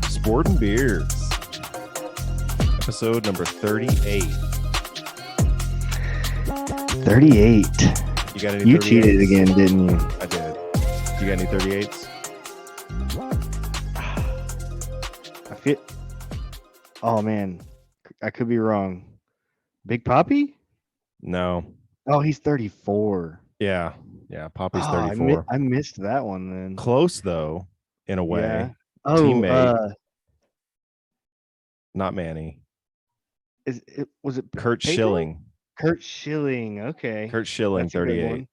Sportin Beards, episode number 38. 38. You got any? You 38s? cheated again, didn't you? I did. You got any 38s? I feel. Oh man, I could be wrong. Big Poppy? No. Oh, he's 34. Yeah. Poppy's Oh, 34. I missed that one then. Close though, in a way. Yeah. Oh, Teammate, not Manny. Was it Kurt Pedro? Schilling. Kurt Schilling. Okay. Kurt Schilling, That's a good 38. one.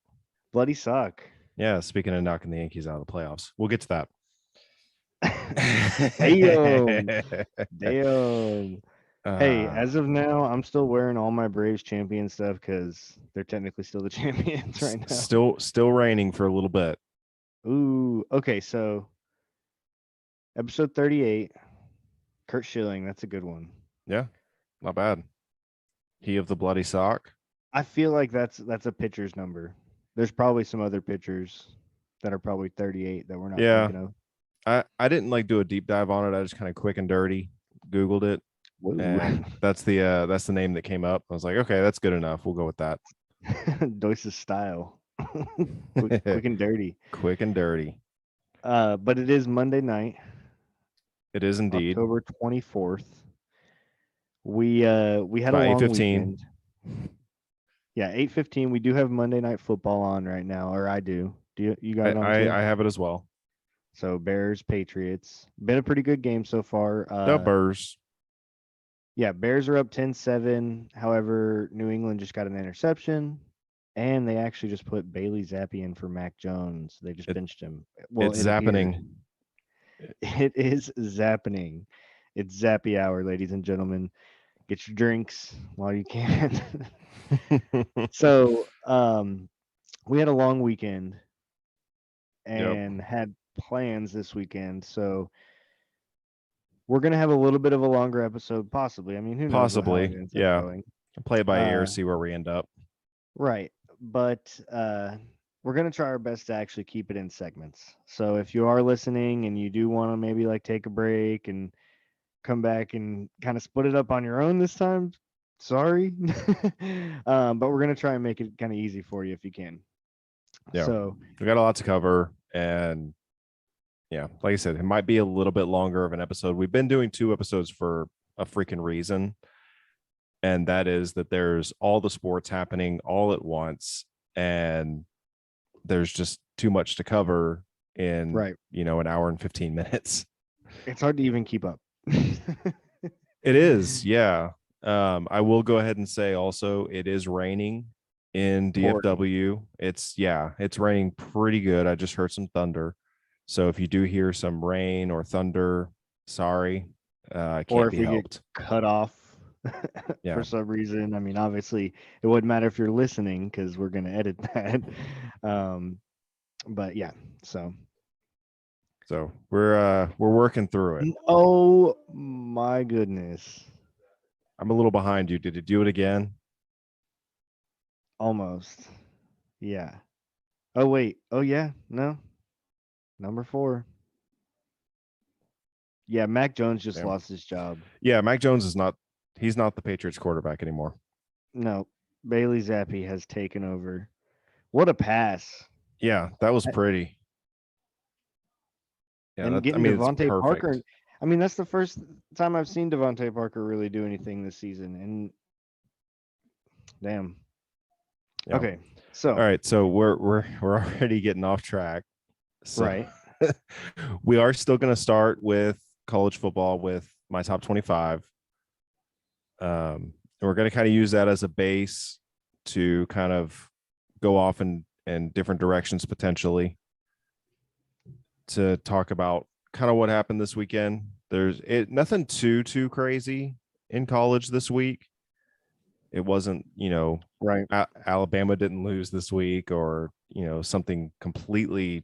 Bloody sock. Yeah. Speaking of knocking the Yankees out of the playoffs, we'll get to that. Damn. Hey, as of now, I'm still wearing all my Braves champion stuff because they're technically still the champions right now. Still raining for a little bit. Ooh, okay, so episode 38, Kurt Schilling, that's a good one. Yeah, not bad. He of the bloody sock. I feel like that's a pitcher's number. There's probably some other pitchers that are probably 38 that we're not thinking of. I didn't do a deep dive on it. I just kind of quick and dirty Googled it. Whoa. And that's the name that came up. I was like, okay, that's good enough. We'll go with that. Doyce's style. quick and dirty. Quick and dirty. But it is Monday night. It is indeed. October 24th. We had a long 8:15. weekend. Yeah, 8:15. We do have Monday Night Football on right now, or I do. Do you got it on? I have it as well. So Bears, Patriots. Been a pretty good game so far. The Bears. Yeah, Bears are up 10-7. However, New England just got an interception, and they actually just put Bailey Zappi in for Mac Jones. They just benched him. Well, it's zapping. It is zapping. It's Zappy hour, ladies and gentlemen. Get your drinks while you can. So, we had a long weekend and had plans this weekend. So, we're going to have a little bit of a longer episode, possibly. I mean, who knows? Possibly, how it ends up yeah. going. Play it by ear, see where we end up. Right. But we're going to try our best to actually keep it in segments. So, if you are listening and you do want to maybe take a break and come back and kind of split it up on your own this time, sorry. But we're going to try and make it kind of easy for you if you can. Yeah. So we got a lot to cover, and yeah, like I said, it might be a little bit longer of an episode. We've been doing 2 episodes for a freaking reason, and that is that there's all the sports happening all at once, and there's just too much to cover in an hour and 15 minutes. It's hard to even keep up. It is, yeah. I will go ahead and say also it is raining in DFW. It's raining pretty good. I just heard some thunder. So if you do hear some rain or thunder, sorry. Can't or if be we helped. Get cut off for some reason. I mean, obviously it wouldn't matter if you're listening because we're gonna edit that. But yeah, so we're working through it. Oh my goodness. I'm a little behind you. Did it do it again? Almost. Yeah. Oh wait. Oh yeah. No. Number 4. Yeah, Mac Jones just lost his job. Yeah, Mac Jones he's not the Patriots quarterback anymore. No. Bailey Zappi has taken over. What a pass. Yeah, that was pretty. Yeah, and getting Devontae Parker. I mean, that's the first time I've seen Devontae Parker really do anything this season. And damn. Yeah. Okay. So all right. So we're already getting off track. So, right. We are still going to start with college football with my top 25. And we're going to kind of use that as a base to kind of go off in different directions potentially to talk about kind of what happened this weekend. There's nothing too crazy in college this week. It wasn't, right. Alabama didn't lose this week or, something completely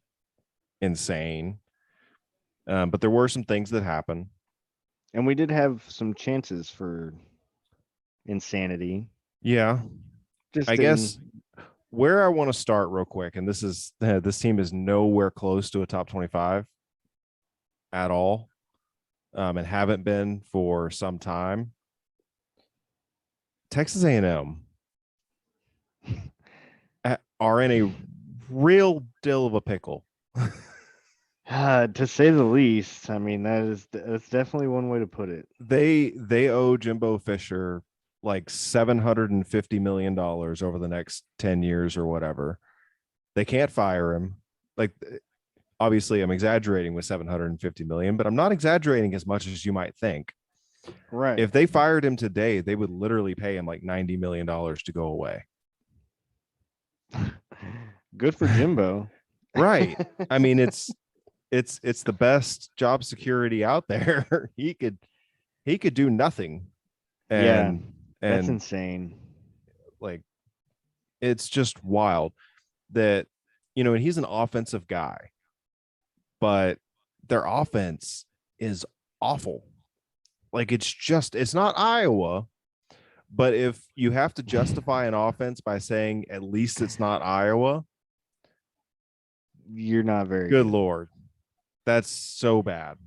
insane. But there were some things that happened. And we did have some chances for insanity. Yeah. I guess where I want to start real quick, and this team is nowhere close to a top 25 at all. and haven't been for some time. Texas A&M are in a real deal of a pickle. To say the least. I mean, that's definitely one way to put it. They owe Jimbo Fisher like $750 million over the next 10 years or whatever. They can't fire him. Like, obviously I'm exaggerating with 750 million, but I'm not exaggerating as much as you might think. Right. If they fired him today, they would literally pay him like $90 million to go away. Good for Jimbo. Right. I mean, it's the best job security out there. he could do nothing. Yeah, And that's insane. like, it's just wild that, and he's an offensive guy, but their offense is awful. Like, it's not Iowa, but if you have to justify an offense by saying at least it's not Iowa, You're not very good good. Lord, that's so bad.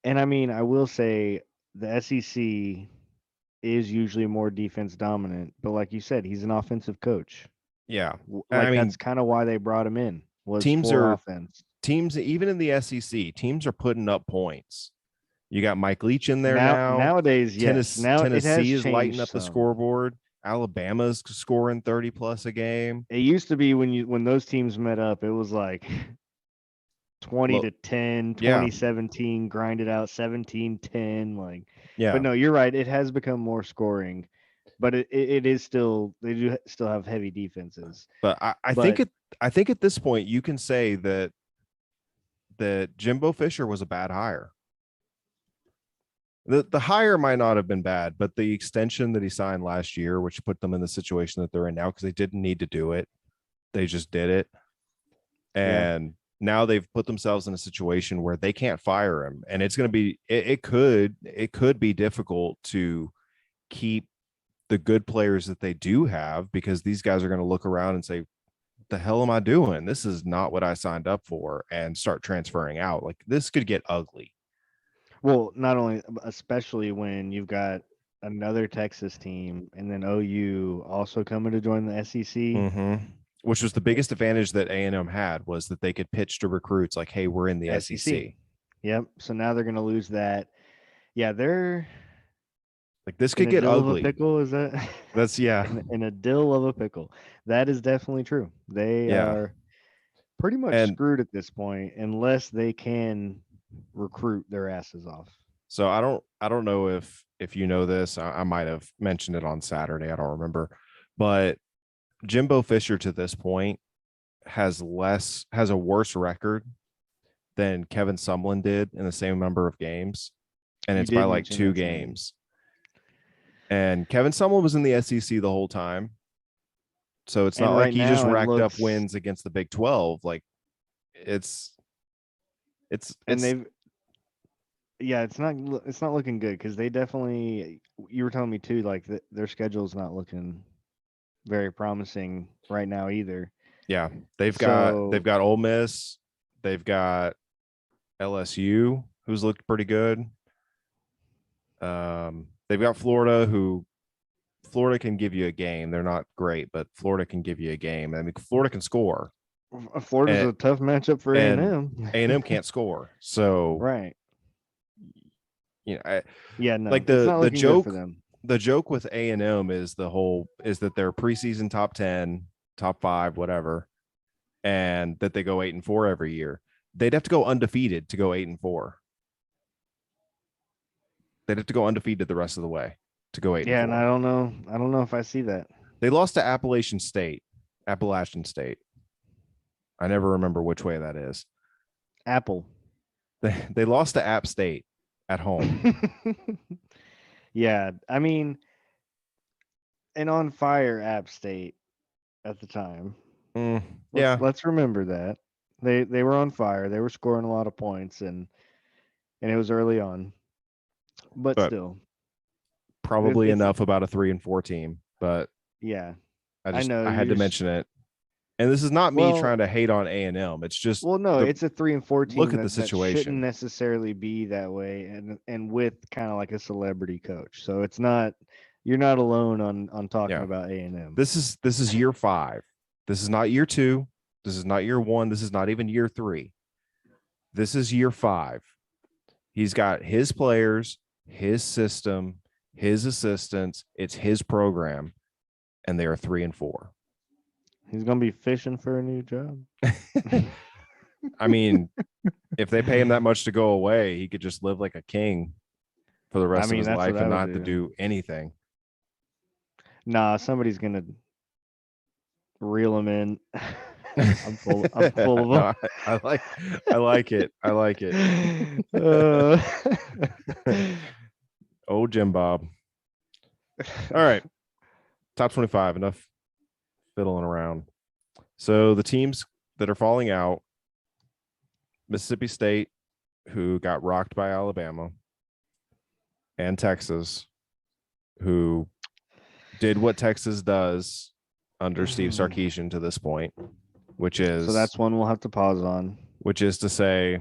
And I mean, I will say the SEC is usually more defense dominant, but like you said, he's an offensive coach. Yeah. I Like mean, that's kind of why they brought him in, was teams for are offense. teams, even in the SEC, teams are putting up points. You got Mike Leach in there Now now. nowadays, yes. Now it has Tennessee is lighting changed up the some. scoreboard. Alabama's scoring 30 plus a game. It used to be when those teams met up, it was like 20 to 10, Yeah. 2017, grinded out 17-10. Like, Yeah. but no, you're right. It has become more scoring, but it is still, they do still have heavy defenses. But I think at this point you can say that Jimbo Fisher was a bad hire. The hire might not have been bad, but the extension that he signed last year, which put them in the situation that they're in now, because they didn't need to do it, they just did it, and now they've put themselves in a situation where they can't fire him, and it's going to be it could be difficult to keep the good players that they do have, because these guys are going to look around and say, the hell am I doing? This is not what I signed up for, and start transferring out. Like, this could get ugly. Well, not only, especially when you've got another Texas team and then OU also coming to join the SEC. Mm-hmm. Which was the biggest advantage that A&M had, was that they could pitch to recruits like, hey, we're in the SEC. Yep. So now they're going to lose that. Yeah, they're like, this could get ugly. Of a pickle, is that? That's in a dill of a pickle. That is definitely true. They are pretty much screwed at this point unless they can recruit their asses off. So I don't know if you know this. I might have mentioned it on Saturday. I don't remember, but Jimbo Fisher to this point has a worse record than Kevin Sumlin did in the same number of games, and it's by like 2 games. And Kevin Sumlin was in the SEC the whole time, so it's not like he just racked up wins against the Big 12. Like, it's they've it's not looking good, because they definitely, you were telling me too, like their schedule is not looking very promising right now either. Yeah, they've got Ole Miss, they've got LSU, who's looked pretty good. They've got Florida, who Florida can give you a game. They're not great, but Florida can give you a game. I mean, Florida can score. Florida's a tough matchup for A&M. A&M can't score, so right. No, like the joke for them. The joke with A&M is that they're preseason top 10, top 5, whatever, and that they go 8-4 every year. They'd have to go undefeated to go 8-4. They'd have to go undefeated the rest of the way to go 8-4. Yeah, and I don't know if I see that. They lost to Appalachian State. I never remember which way that is. Apple. They lost to App State at home. Yeah, I mean, an on fire App State at the time. Let's remember that they were on fire. They were scoring a lot of points, and it was early on, but still, probably enough about a 3-4 team. But yeah, I had to mention it. And this is not me Well, trying to hate on A&M. It's just no, it's a 3-4 look team at the that shouldn't situation. necessarily be that way, and with kind of like a celebrity coach. So it's not, you're not alone on talking Yeah. about A&M. This is year 5. This is not year 2. This is not year 1. This is not even year 3. This is year 5. He's got his players, his system, his assistants. It's his program, and they are 3-4. He's gonna be fishing for a new job. I mean, if they pay him that much to go away, he could just live like a king for the rest of his That's life what I and would not to do anything. Nah, somebody's gonna reel him in. I'm full of No, them. I like it. I like it. Oh, Jim Bob. All right. Top 25. Enough fiddling around. So the teams that are falling out: Mississippi State, who got rocked by Alabama, and Texas, who did what Texas does under Steve Sarkisian to this point, which is So that's one we'll have to pause on. which is to say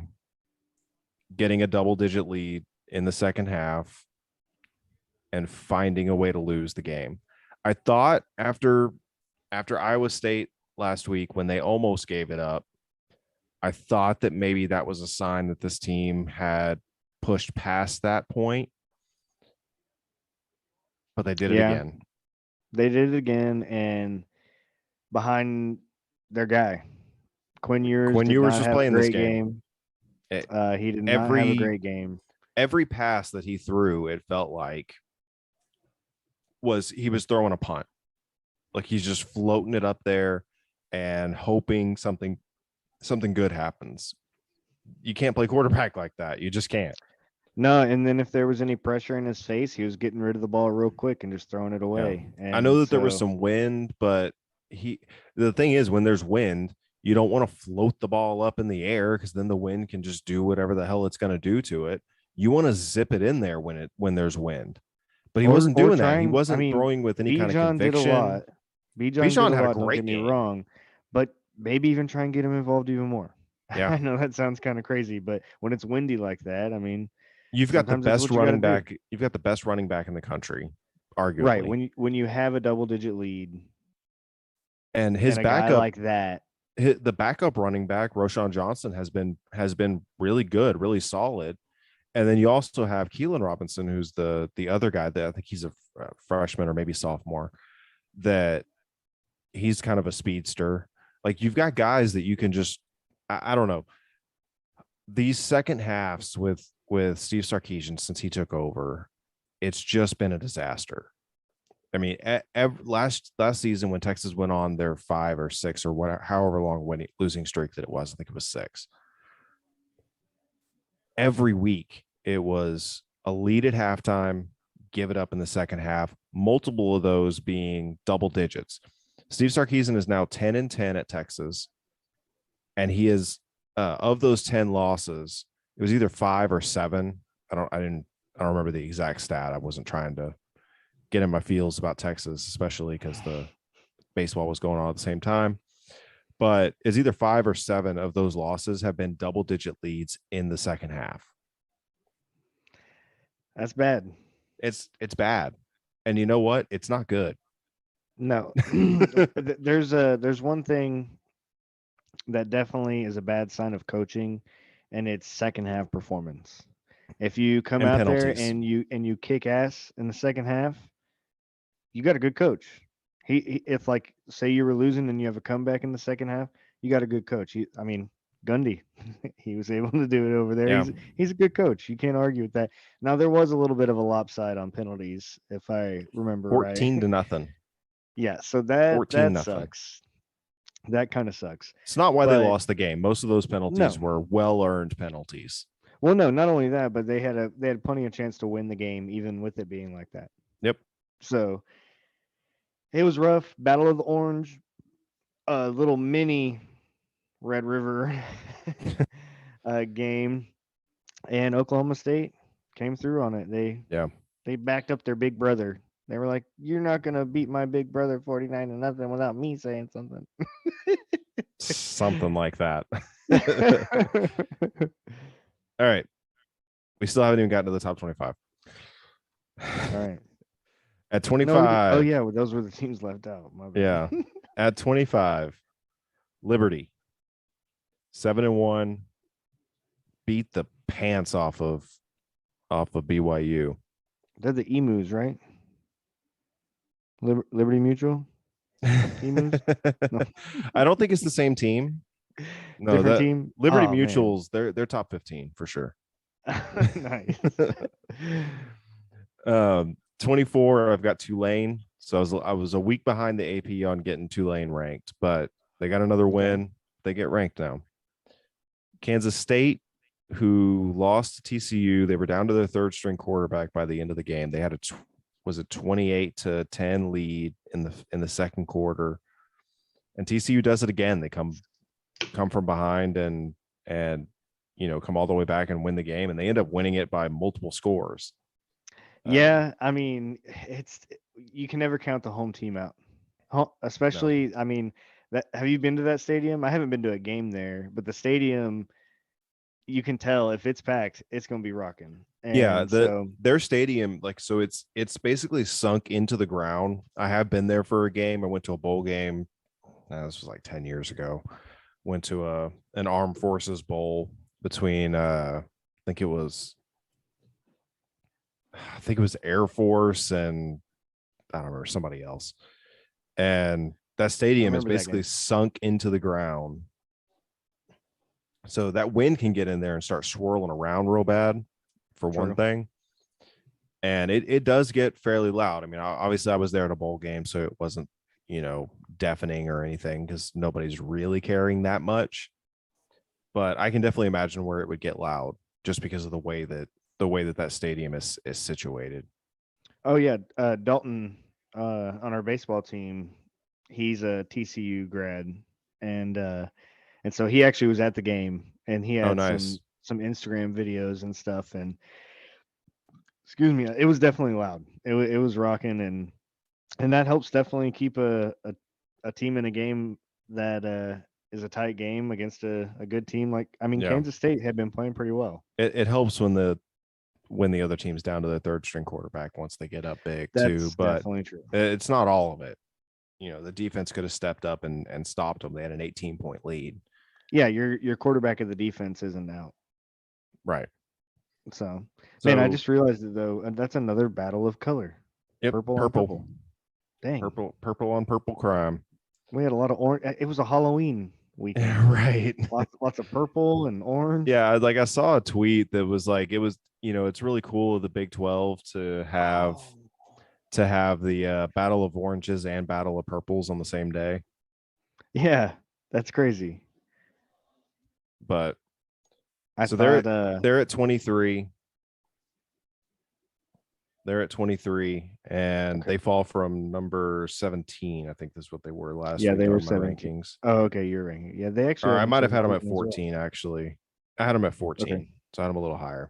getting a double-digit lead in the second half and finding a way to lose the game. I thought after Iowa State last week, when they almost gave it up, I thought that maybe that was a sign that this team had pushed past that point, but they did it again. They did it again, and behind their guy, Quinn Ewers did Ewers not was have a playing this great game. game. He did not have a great game. Every pass that he threw, it felt like he was throwing a punt. Like he's just floating it up there and hoping something good happens. You can't play quarterback like that. You just can't. No, and then if there was any pressure in his face, he was getting rid of the ball real quick and just throwing it Yeah. away. And I know that there was some wind, but the thing is, when there's wind, you don't want to float the ball up in the air because then the wind can just do whatever the hell it's going to do to it. You want to zip it in there when there's wind. But he wasn't doing that. He wasn't throwing with any kind of conviction. did a lot. Bijan did a lot. Don't get me wrong, but maybe even try and get him involved even more. Yeah, I know that sounds kind of crazy, but when it's windy like that, I mean, you've got the best running back. You've got the best running back in the country, arguably. Right, when you have a double-digit lead, and his and a backup guy like that, the backup running back Roshan Johnson has been really good, really solid. And then you also have Keelan Robinson, who's the other guy that I think he's a freshman or maybe sophomore, that he's kind of a speedster. Like you've got guys that you can just, I don't know. These second halves with Steve Sarkisian since he took over, it's just been a disaster. I mean, last season when Texas went on their 5 or 6 or whatever, however long losing streak that it was, I think it was 6. Every week it was a lead at halftime, give it up in the second half, multiple of those being double digits. Steve Sarkisian is now 10-10 at Texas, and he is of those 10 losses, it was either 5 or 7. I don't remember the exact stat. I wasn't trying to get in my feels about Texas, especially because the baseball was going on at the same time. But it's either 5 or 7 of those losses have been double-digit leads in the second half. That's bad. It's bad. And you know what? It's not good. No. There's one thing that definitely is a bad sign of coaching, and it's second half performance. If you come out there and you kick ass in the second half, you got a good coach. If like say you were losing and you have a comeback in the second half, you got a good coach. Gundy, he was able to do it over there. Yeah. He's a good coach. You can't argue with that. Now there was a little bit of a lopside on penalties, if I remember 14-0. Yeah, so that sucks. That kind of sucks. It's not why they lost the game. Most of those penalties were well-earned penalties. Well, no, not only that, but they had plenty of chance to win the game, even with it being like that. Yep. So it was rough. Battle of the Orange, a little mini Red River game, and Oklahoma State came through on it. They backed up their big brother They were like, "You're not gonna beat my big brother 49-0 without me saying something." Something like that. All right. We still haven't even gotten to the top 25. All right. At No. Oh 25. yeah, well, those were the teams left out. My bad. Yeah. At 25, Liberty, 7-1, beat the pants off of BYU. They're the emus, right? Liberty Mutual emus. No, I don't think it's the same team. No, different that team. Liberty Oh man, Mutuals, they're top 15 for sure. nice. 24, I've got Tulane. So I was a week behind the AP on getting Tulane ranked, but they got another win. Okay. They get ranked now. Kansas State, who lost to TCU, they were down to their third string quarterback by the end of the game. They had was it 28-10 lead in the second quarter, and TCU does it again. They come from behind and come all the way back and win the game, and they end up winning it by multiple scores. Yeah, I mean, you can never count the home team out, especially. No. I mean, have you been to that stadium? I haven't been to a game there, but the stadium, you can tell if it's packed, it's going to be rocking. And their stadium, it's basically sunk into the ground. I have been there for a game. I went to a bowl game. This was like 10 years ago. Went to an Armed Forces Bowl between I think it was Air Force and I don't remember, somebody else. And that stadium is basically sunk into the ground. So that wind can get in there and start swirling around real bad, for one thing. And it does get fairly loud. I mean, obviously I was there at a bowl game, so it wasn't, deafening or anything because nobody's really caring that much. But I can definitely imagine where it would get loud just because of the way that stadium is situated. Oh yeah, Dalton on our baseball team, he's a TCU grad, and so he actually was at the game, and he had some Instagram videos and stuff, and excuse me, it was definitely loud. It was rocking, and that helps definitely keep a team in a game that is a tight game against a good team. Kansas State had been playing pretty well. It helps when the other team's down to their third string quarterback once they get up big. That's too, but definitely true. It's not all of it. The defense could have stepped up and stopped them. They had an 18-point lead. Yeah, your quarterback of the defense isn't out. Right. So man, I just realized it though. That's another battle of color. Yep, purple on purple. Dang. Purple on purple crime. We had a lot of orange. It was a Halloween weekend. Right. Lots of purple and orange. Yeah, I saw a tweet that was like, it was, it's really cool of the Big 12 to have the Battle of Oranges and Battle of Purples on the same day. Yeah, that's crazy. But they're at 23. They're at 23, and they fall from number 17. I think that's what they were last week. Yeah, they were 17. Rankings. Oh, okay, you're ranking. Yeah, they actually. I might have had them at 14. Well. Actually, I had them at 14, okay. So I had them a little higher.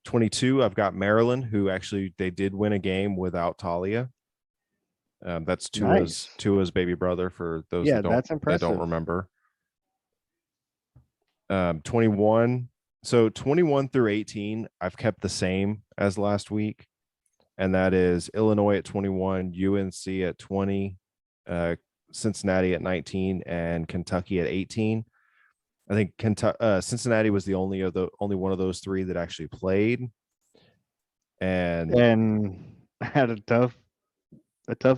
22. I've got Maryland, who actually they did win a game without Talia. That's Tua's baby brother. For those that don't remember. 21. So 21 through 18, I've kept the same as last week, and that is Illinois at 21, UNC at 20, Cincinnati at 19, and Kentucky at 18. I think Cincinnati was the only one of those three that actually played, and had a tough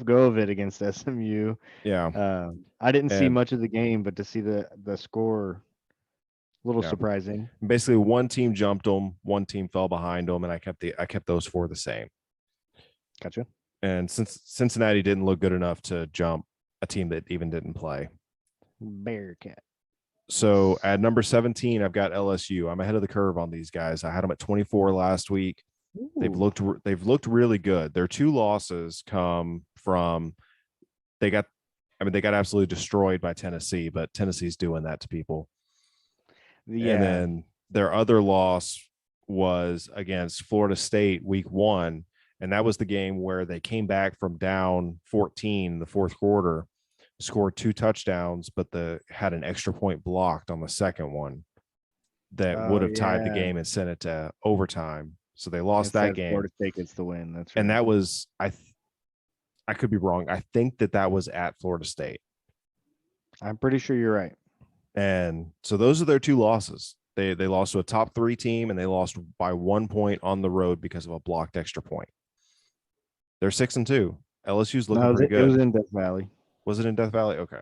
go of it against SMU. Yeah, I didn't see much of the game, but to see the score. A little surprising. Basically, one team jumped them, one team fell behind them, and I kept those four the same. Gotcha. And since Cincinnati didn't look good enough to jump a team that even didn't play. Bearcat. So at number 17, I've got LSU. I'm ahead of the curve on these guys. I had them at 24 last week. Ooh. They've looked really good. Their two losses come from they got absolutely destroyed by Tennessee, but Tennessee's doing that to people. Yeah. And then their other loss was against Florida State week 1, And that was the game where they came back from down 14 in the fourth quarter, scored 2 touchdowns, but had an extra point blocked on the second one that would Oh have tied the yeah. game and sent it to overtime. So they lost that Instead, game. Florida State gets the win. That's right. And that was, I could be wrong. I think that was at Florida State. I'm pretty sure you're right. And so those are their 2 losses. They lost to a top 3 team, and they lost by 1 point on the road because of a blocked extra point. They're 6-2. LSU's looking pretty good. It was in Death Valley. Was it in Death Valley? Okay.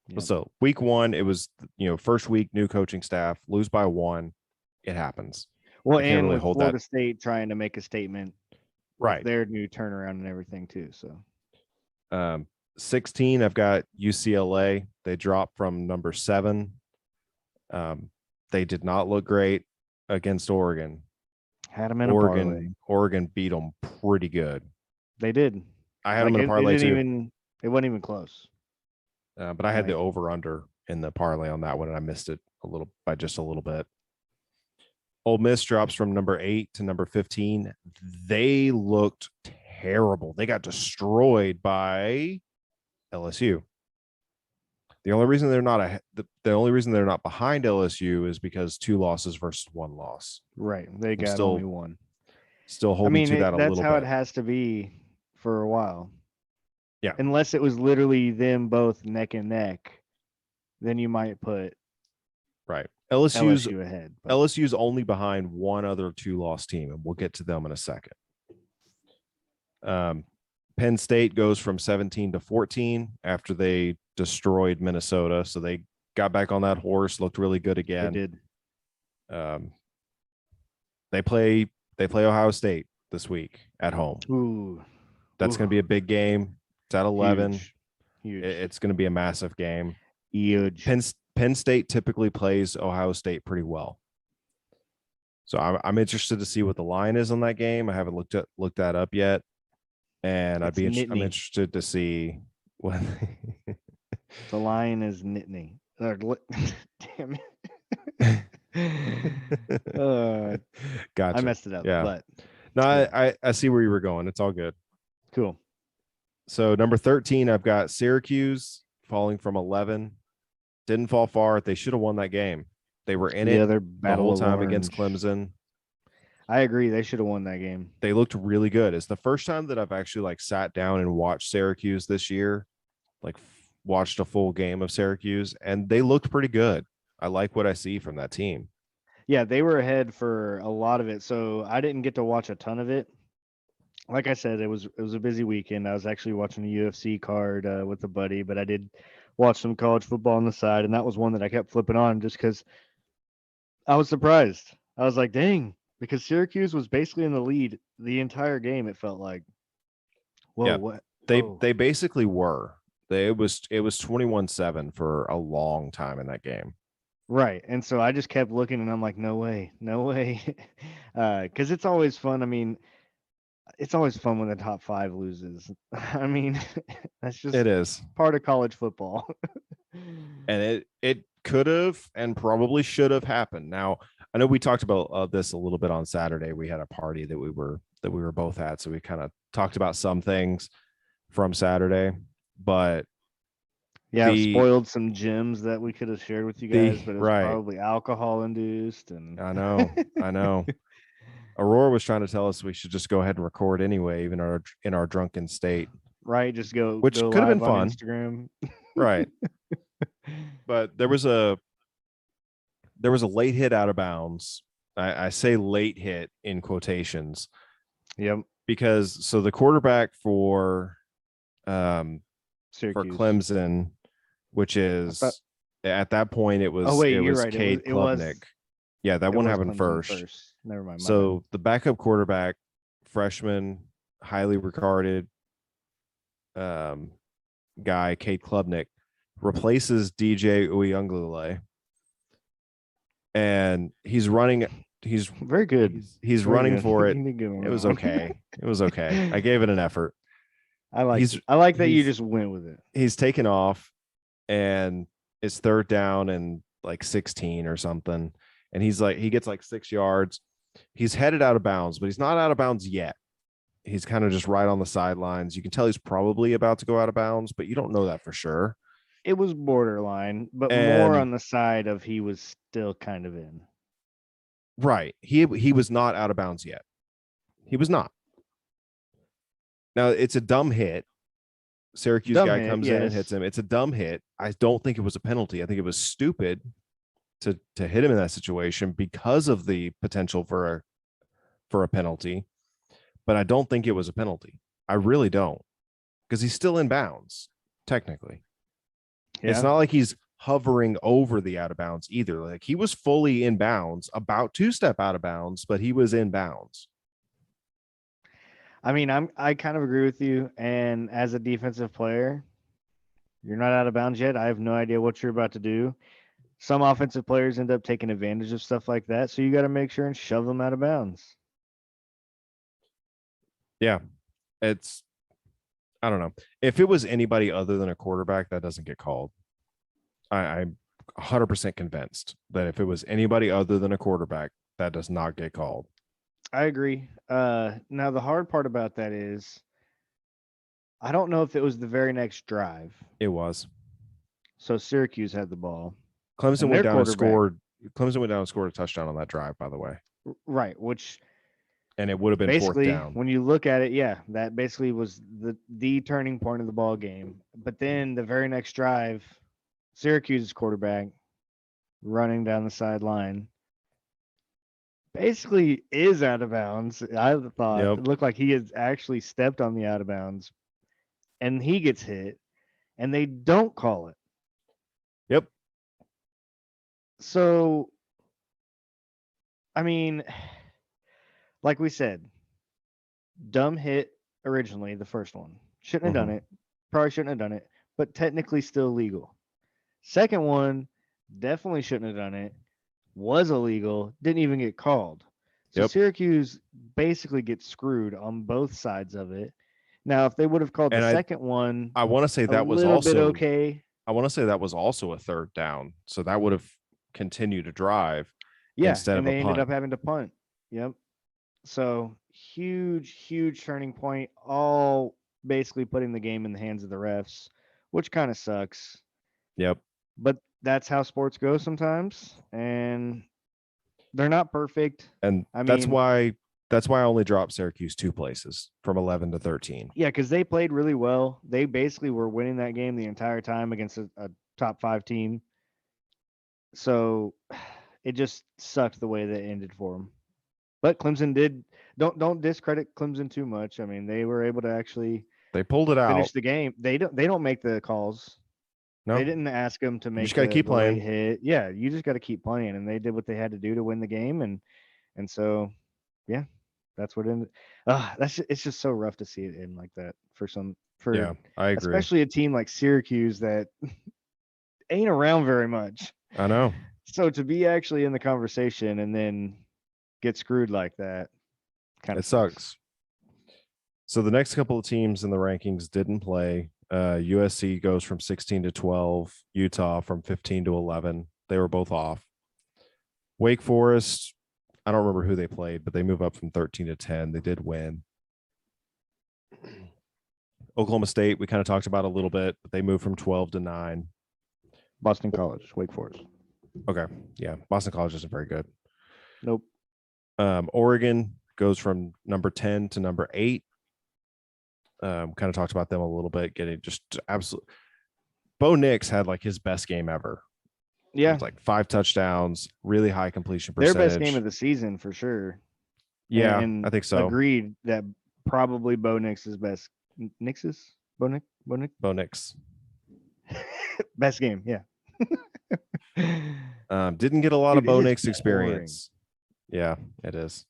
Yep. So week 1, it was, first week, new coaching staff, lose by 1. It happens. Well, and with Florida State trying to make a statement, right? Their new turnaround and everything too. So, 16, I've got UCLA. They dropped from number 7. They did not look great against Oregon. Had them in a parlay. Oregon beat them pretty good. They did. I had them in a parlay too. It wasn't even close. But I had the over/under in the parlay on that one, and I missed it by just a little bit. Ole Miss drops from number 8 to number 15. They looked terrible. They got destroyed by LSU. The only reason they're not behind LSU is because 2 losses versus 1 loss. Right. They got only 1. Still holding to that a little bit. That's how it has to be for a while. Yeah. Unless it was literally them both neck and neck, then you might put right. LSU ahead. But LSU's only behind one other 2-loss team, and we'll get to them in a second. Penn State goes from 17 to 14 after they destroyed Minnesota. So they got back on that horse, looked really good again. They did. They play Ohio State this week at home. Ooh. That's going to be a big game. It's at 11. Huge. It's going to be a massive game. Huge. Penn State typically plays Ohio State pretty well. So I'm interested to see what the line is on that game. I haven't looked that up yet. And I'm interested to see what the line is Nittany. Damn it. Gotcha. I messed it up. Yeah. But no, I see where you were going. It's all good. Cool. So number 13, I've got Syracuse falling from 11. Didn't fall far. They should have won that game. They were in it the whole time against Clemson. I agree. They should have won that game. They looked really good. It's the first time that I've actually sat down and watched Syracuse this year, watched a full game of Syracuse, and they looked pretty good. I like what I see from that team. Yeah, they were ahead for a lot of it. So I didn't get to watch a ton of it. Like I said, it was a busy weekend. I was actually watching a UFC card with a buddy, but I did watch some college football on the side, and that was one that I kept flipping on just because I was surprised. I was like, dang, because Syracuse was basically in the lead the entire game, it felt like. Whoa, yeah, what? They basically were. It was 21-7 for a long time in that game. Right. And so I just kept looking, and I'm like, no way. Because it's always fun. I mean, it's always fun when the top 5 loses. I mean, that's just it is part of college football. And it could have and probably should have happened. Now, I know we talked about this a little bit on Saturday. We had a party that we were both at, so we kind of talked about some things from Saturday, but yeah, spoiled some gems that we could have shared with you guys, but it was probably alcohol induced. And I know. Aurora was trying to tell us we should just go ahead and record anyway, even in our drunken state. Right, just go. Which could have been fun. Instagram. Right. But there was a late hit out of bounds. I say late hit in quotations. Yep. Because the quarterback for Syracuse. Clemson, which is at that point it was right. Cade Klubnik. Yeah, that one happened first. Never mind. So the backup quarterback, freshman, highly regarded guy, Cade Klubnik, replaces DJ Uyunglele. And he's running. He's very good. He's very running good. For it. It was okay. It was okay. I gave it an effort. I like that you just went with it. He's taken off, and it's 3rd down and 16 or something. And he gets 6 yards. He's headed out of bounds, but he's not out of bounds yet. He's kind of just right on the sidelines. You can tell he's probably about to go out of bounds, but you don't know that for sure. It was borderline, but more And on the side of he was still kind of in. right, he was not out of bounds yet. He was not. Now it's a dumb hit. Syracuse Dumb guy hit, comes in and yes. hits him. It's a dumb hit. I don't think it was a penalty. I think it was stupid to hit him in that situation because of the potential for a penalty. But I don't think it was a penalty. I really don't, because he's still in bounds technically. Yeah. It's not like he's hovering over the out of bounds either. Like he was fully in bounds, about 2-step out of bounds, but he was in bounds. I mean, I kind of agree with you. And as a defensive player, you're not out of bounds yet. I have no idea what you're about to do. Some offensive players end up taking advantage of stuff like that. So you got to make sure and shove them out of bounds. Yeah. It's, I don't know. If it was anybody other than a quarterback, that doesn't get called. I'm 100% convinced that if it was anybody other than a quarterback, that does not get called. I agree. Now, the hard part about that is I don't know if it was the very next drive. It was. So Syracuse had the ball. Clemson And went their down and quarterback- scored. Clemson went down and scored a touchdown on that drive, by the way. Right, which And it would have been fourth basically, down. when you look at it, yeah, that basically was the turning point of the ball game. But then the very next drive, Syracuse's quarterback running down the sideline basically is out of bounds. I thought Yep. it looked like he has actually stepped on the out of bounds, and he gets hit, and they don't call it. Yep. So, I mean, like we said, dumb hit originally, the first one. Shouldn't have done it. Probably shouldn't have done it, but technically still legal. Second one, definitely shouldn't have done it. Was illegal, didn't even get called. So Yep. Syracuse basically gets screwed on both sides of it. Now, if they would have called And the second one, I want to say a that was little bit also okay. I want to say that was also a third down. So that would have continued to drive Yeah, instead and of they a ended punt. up having to punt. Yep. So huge turning point. All basically putting the game in the hands of the refs, which kind of sucks. Yep. But that's how sports go sometimes, and they're not perfect. And I that's mean, why I only dropped Syracuse 2 places from 11 to 13. yeah, because they played really well. They basically were winning that game the entire time against a top 5 team. So it just sucked the way that it ended for them. But Clemson did. Don't discredit Clemson too much. I mean, they were able to actually They pulled it out. finish the game. They don't make the calls. No. They didn't ask them to make just gotta keep the late playing. hit. Yeah, you just got to keep playing, and they did what they had to do to win the game, and so yeah, that's what ended. It's just so rough to see it end like that for Yeah, I agree. especially a team like Syracuse that ain't around very much. I know. So to be actually in the conversation and then get screwed like that, kind It of sucks. So the next couple of teams in the rankings didn't play. USC goes from 16 to 12, Utah from 15 to 11. They were both off. Wake Forest, I don't remember who they played, but they move up from 13 to 10. They did win. Oklahoma State, we kind of talked about a little bit, but they moved from 12 to 9. Boston College, Wake Forest. Okay. Yeah. Boston College isn't very good. Nope. Oregon goes from number 10 to number 8. Kind of talked about them a little bit, getting just absolute. Bo Nix had like his best game ever. Yeah. It was like 5 touchdowns, really high completion percentage. Their best game of the season for sure. Yeah, and I think so. Agreed that probably Bo Nix's best. Nix's? Bo Nix. Best game, yeah. Didn't get a lot Dude, of Bo it is Nix boring. experience. Yeah, it is.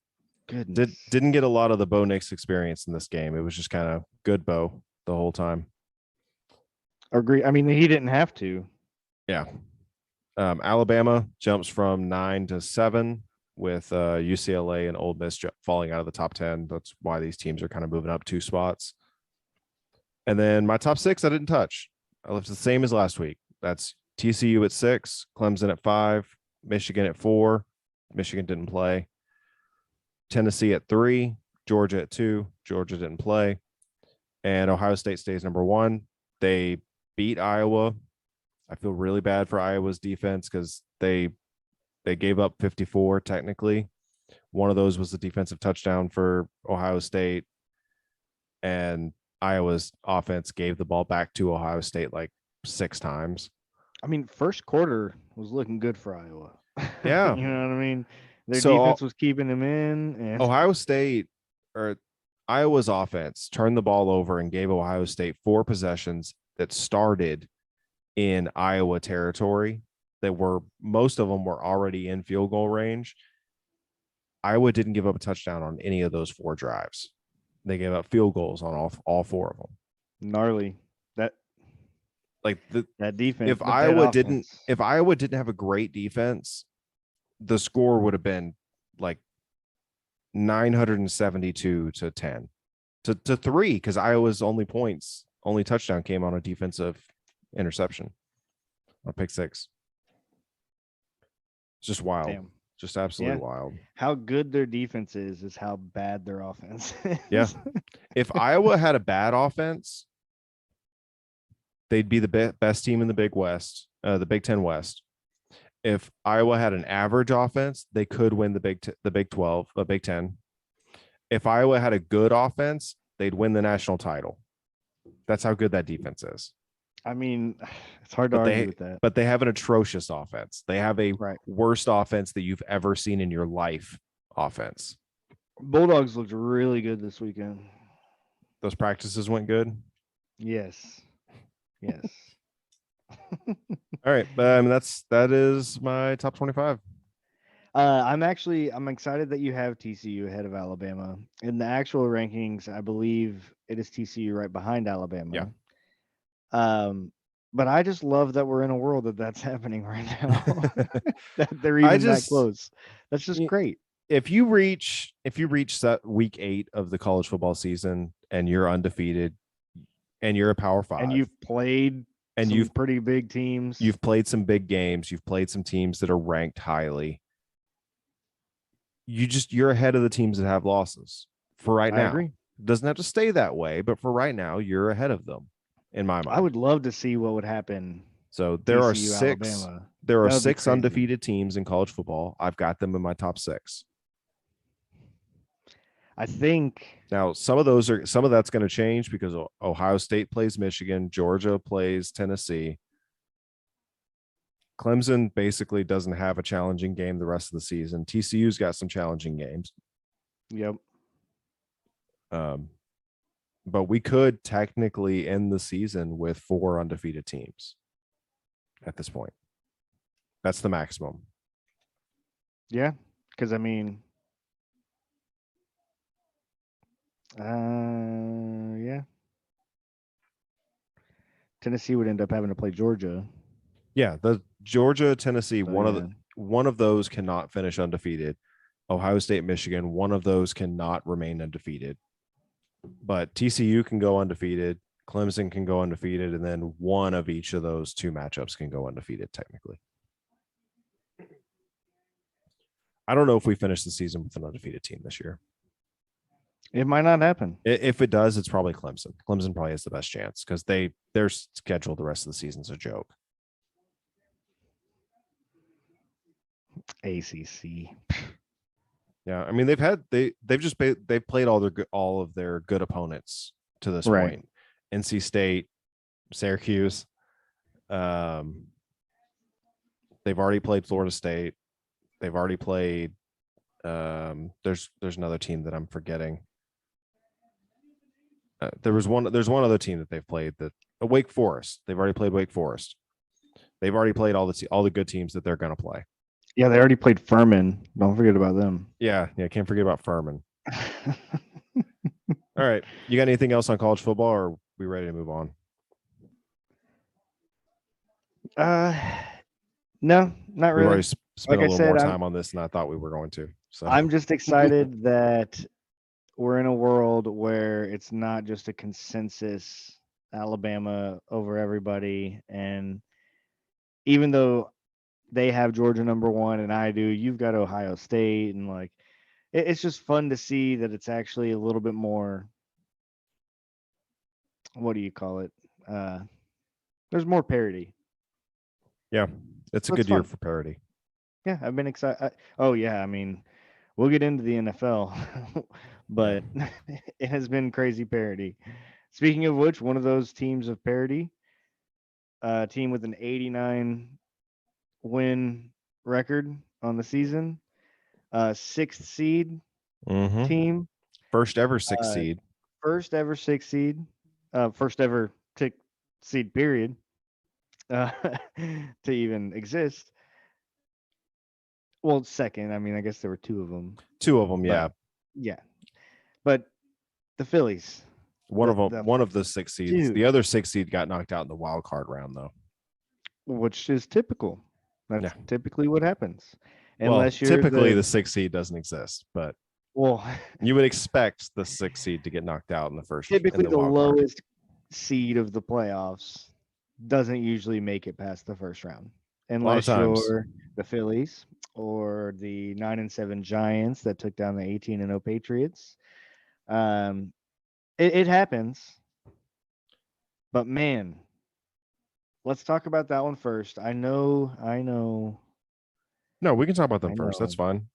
Goodness. Didn't get a lot of the Bo Nix experience in this game. It was just kind of good Bo the whole time. Agree. I mean, he didn't have to. Yeah. Alabama jumps from 9 to 7 with UCLA and Ole Miss falling out of the top 10. That's why these teams are kind of moving up 2 spots. And then my top 6, I didn't touch. I left the same as last week. That's TCU at 6, Clemson at 5, Michigan at 4. Michigan didn't play. Tennessee at 3, Georgia at 2. Georgia didn't play. And Ohio State stays number 1. They beat Iowa. I feel really bad for Iowa's defense because they gave up 54 technically. One of those was the defensive touchdown for Ohio State. And Iowa's offense gave the ball back to Ohio State like 6 times. I mean, first quarter was looking good for Iowa. Yeah. You know what I mean? Their defense was keeping them in. And Ohio State or Iowa's offense turned the ball over and gave Ohio State 4 possessions that started in Iowa territory that were, most of them were already in field goal range. Iowa didn't give up a touchdown on any of those 4 drives. They gave up field goals on all 4 of them. Gnarly. That defense. If Iowa didn't have a great defense, the score would have been like 972 to 10 to 3, because Iowa's only touchdown came on a defensive interception, on pick 6. It's just wild. Damn. Just absolutely wild. How good their defense is how bad their offense is. Yeah. If Iowa had a bad offense, they'd be the best team in the Big West, the Big 10 West. If Iowa had an average offense, they could win the Big 12, the Big 10. If Iowa had a good offense, they'd win the national title. That's how good that defense is. I mean, it's hard to argue with that. But they have an atrocious offense. They have a worst offense that you've ever seen in your life offense. Bulldogs looked really good this weekend. Those practices went good? Yes. Yes. All right. That is my top 25. I'm excited that you have TCU ahead of Alabama. In the actual rankings, I believe it is TCU right behind Alabama. Yeah. But I just love that we're in a world that's happening right now. That they're even that close. That's just great. If you reach week 8 of the college football season and you're undefeated and you're a Power 5 and you've played and you've pretty big teams, you've played some big games, you've played some teams that are ranked highly, you're ahead of the teams that have losses for right now. I agree. It doesn't have to stay that way, but for right now, you're ahead of them. In my mind, I would love to see what would happen. So there are 6. Alabama. There are 6 undefeated teams in college football. I've got them in my top 6. I think now some of that's going to change because Ohio State plays Michigan, Georgia plays Tennessee. Clemson basically doesn't have a challenging game the rest of the season. TCU's got some challenging games. Yep. But we could technically end the season with 4 undefeated teams at this point. That's the maximum. Yeah, because I mean, yeah. Tennessee would end up having to play Georgia. Yeah, the Georgia, Tennessee, one of those cannot finish undefeated. Ohio State, Michigan, one of those cannot remain undefeated. But TCU can go undefeated, Clemson can go undefeated, and then one of each of those 2 matchups can go undefeated technically. I don't know if we finish the season with an undefeated team this year. It might not happen. If it does, it's probably Clemson. Clemson probably has the best chance because their schedule the rest of the season's a joke. ACC. Yeah, I mean they've played all of their good opponents to this point. NC State, Syracuse. They've already played Florida State. They've already played. There's another team that I'm forgetting. There's one other team that they've played Wake Forest. They've already played Wake Forest. They've already played all the good teams that they're going to play. Yeah, they already played Furman. Don't forget about them. Yeah, can't forget about Furman. All right. You got anything else on college football, or are we ready to move on? No, not really. We've already spent a little more time on this than I thought we were going to. So I'm just excited that we're in a world where it's not just a consensus Alabama over everybody. And even though they have Georgia number 1 and I do, you've got Ohio State, and it's just fun to see that it's actually a little bit more. What do you call it? There's more parity. Yeah, it's a So it's good year fun. for parody. Yeah, I've been excited. Oh yeah, I mean, we'll get into the NFL, but it has been crazy parody. Speaking of which, one of those teams of parody, a team with an 89 win record on the season, sixth seed Mm-hmm. team, First ever six uh, seed. first ever sixth seed, first ever sixth seed period uh, to even exist. Well, second. I mean, I guess there were two of them, Two of them, but yeah. yeah. But the Phillies, One of them, the one of the six seeds. dude, The other six seed got knocked out in the wild card round, though. which is typical. Yeah. That's typically what happens, Well, unless you're typically the the six seed doesn't exist, but well, you would expect the six seed to get knocked out in the first in typically the the wild card. lowest seed of the playoffs doesn't usually make it past the first round, A lot of unless times. you're the Phillies or the 9-7 Giants that took down the 18-0 Patriots. Um, it happens, but man, let's talk about that one first. I know, No, we can talk about them I first. That's know. fine.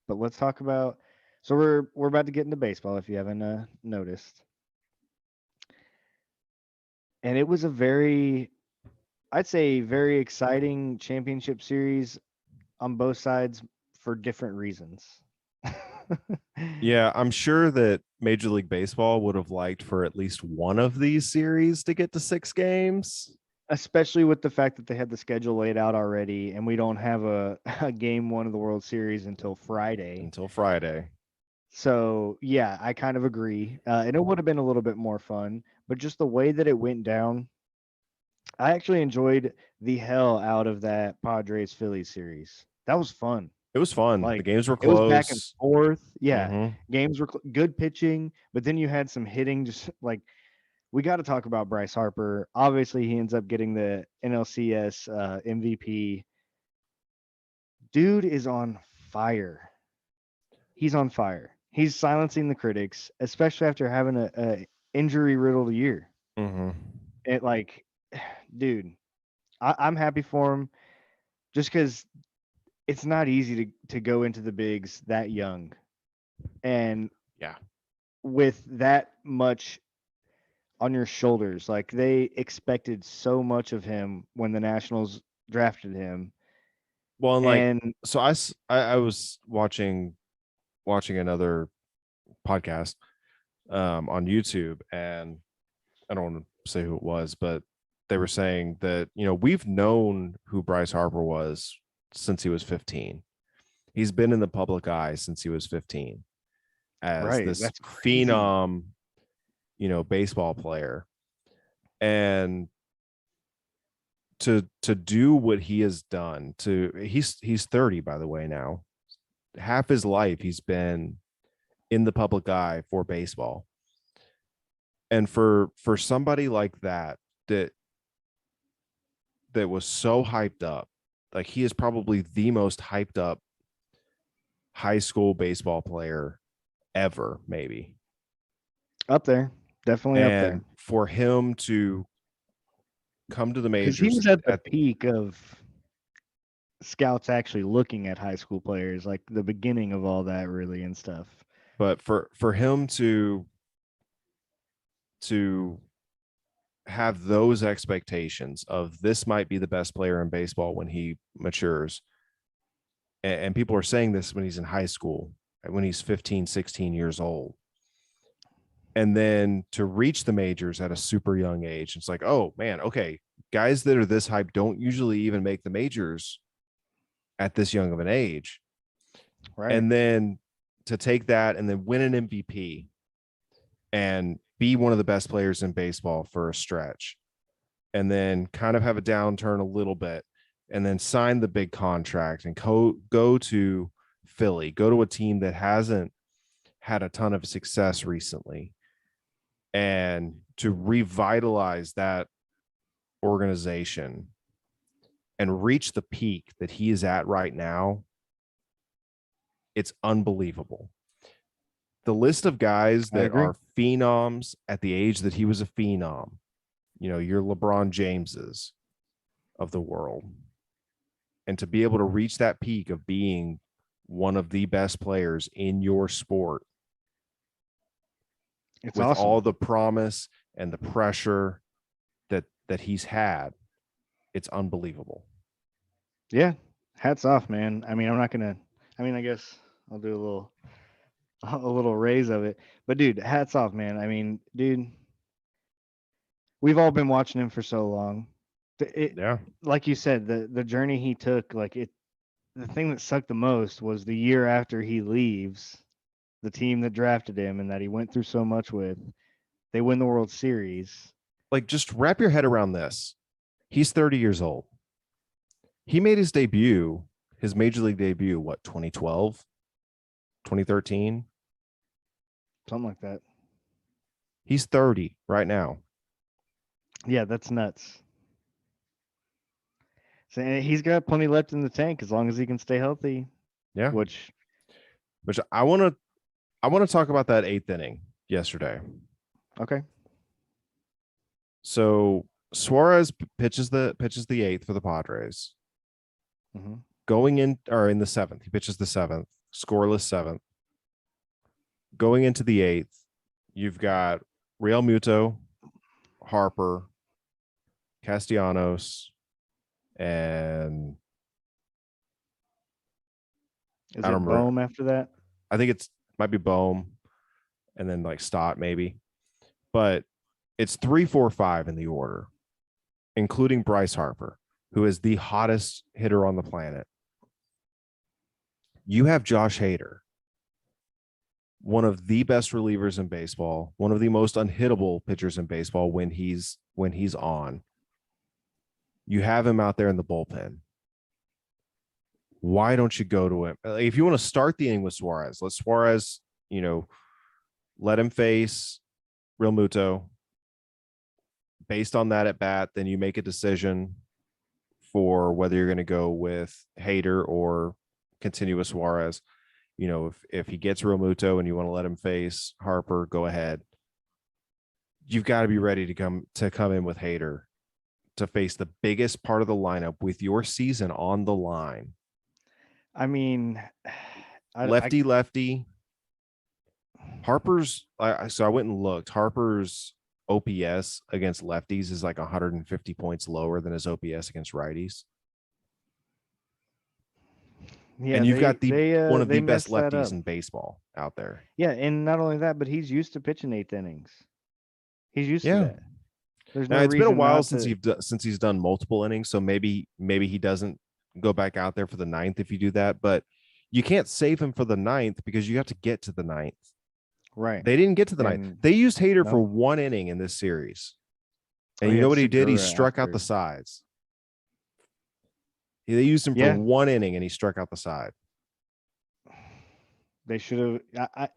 But let's talk about. So we're about to get into baseball if you haven't noticed, and it was a very, I'd say, very exciting championship series on both sides for different reasons. Yeah, I'm sure that Major League Baseball would have liked for at least one of these series to get to 6 games. Especially with the fact that they had the schedule laid out already, and we don't have a game one of the World Series until Friday. Until Friday. So yeah, I kind of agree, and it would have been a little bit more fun. But just the way that it went down, I actually enjoyed the hell out of that Padres Phillies series. That was fun. It was fun. The Like games were it was back and close. forth. Yeah, Mm-hmm. games were good pitching, but then you had some hitting. Just like we got to talk about Bryce Harper. Obviously, he ends up getting the NLCS MVP. Dude is on fire. He's on fire. He's silencing the critics, especially after having a injury riddled year. Mm-hmm. It like, dude, I'm happy for him just because it's not easy to go into the bigs that young and Yeah. with that much on your shoulders. Like they expected so much of him when the Nationals drafted him. Well, and like, And so I was watching another podcast on YouTube, and I don't want to say who it was, but they were saying that, we've known who Bryce Harper was since he was 15. He's been in the public eye since he was 15 as right, this that's crazy. phenom, baseball player. And to do what he has done, he's 30, by the way. Now, half his life he's been in the public eye for baseball. And for somebody like that was so hyped up, like he is probably the most hyped up high school baseball player ever, maybe. Up there. Definitely up there. And for him to come to the Because he majors was at the peak of scouts actually looking at high school players, like the beginning of all that really and stuff. but for him to have those expectations of this might be the best player in baseball when he matures, and people are saying this when he's in high school, when he's 15, 16 years old, and then to reach the majors at a super young age, it's like, oh man, okay, guys that are this hype don't usually even make the majors at this young of an age. Right. And then to take that and then win an MVP and be one of the best players in baseball for a stretch, and then kind of have a downturn a little bit, and then sign the big contract and go to Philly, go to a team that hasn't had a ton of success recently, and to revitalize that organization and reach the peak that he is at right now. It's unbelievable. the list of guys I that agree. are phenoms at the age that he was a phenom, your LeBron Jameses of the world. And to be able to reach that peak of being one of the best players in your sport It's with awesome. all the promise and the pressure that he's had, it's unbelievable. Yeah. Hats off, man. I mean, I'm not gonna. I mean, I guess I'll do a little raise of it. But dude, hats off, man. I mean, dude, we've all been watching him for so long. It, Yeah. like you said, the journey he took, the thing that sucked the most was the year after he leaves the team that drafted him and that he went through so much with. They win the World Series. Like, just wrap your head around this. He's 30 years old. He made his debut, his major league debut, what, 2012, 2013? Something like that. He's 30 right now. Yeah, that's nuts. So he's got plenty left in the tank as long as he can stay healthy. Yeah. Which I want to talk about that 8th inning yesterday. okay. So Suarez pitches the 8th for the Padres. Mm-hmm. Going in, or in the 7th, he pitches the 7th, scoreless 7th. Going into the 8th, you've got Real Muto, Harper, Castellanos, and Is I it don't remember. Bohm after that? I think it's might be Bohm, and then like Stott maybe, but it's 3, 4, 5 in the order, including Bryce Harper, who is the hottest hitter on the planet. You have Josh Hader, one of the best relievers in baseball, one of the most unhittable pitchers in baseball when he's on. You have him out there in the bullpen. Why don't you go to him? If you want to start the inning with Suarez, let Suarez, let him face Real Muto. Based on that at bat, then you make a decision for whether you're going to go with Hader or continue with Suarez. If he gets Real Muto and you want to let him face Harper, go ahead. You've got to be ready to come in with Hader to face the biggest part of the lineup with your season on the line. I mean, lefty. Harper's. So I went and looked. Harper's OPS against lefties is like 150 points lower than his OPS against righties. Yeah, and you've got one of they the best messed that lefties up. in baseball out there. Yeah, and not only that, but he's used to pitching 8th innings. He's used to Yeah. that. There's Now no it's been a reason while not since to. since he's done multiple innings, so maybe he doesn't go back out there for the 9th if you do that. But you can't save him for the 9th because you have to get to the 9th. Right. They didn't get to the 9th. And They used Hader for no. 1 inning in this series, and Oh, you yeah, know what he did? He Segura struck out the after. sides. They used him for Yeah. 1 inning, and he struck out the side. They should have.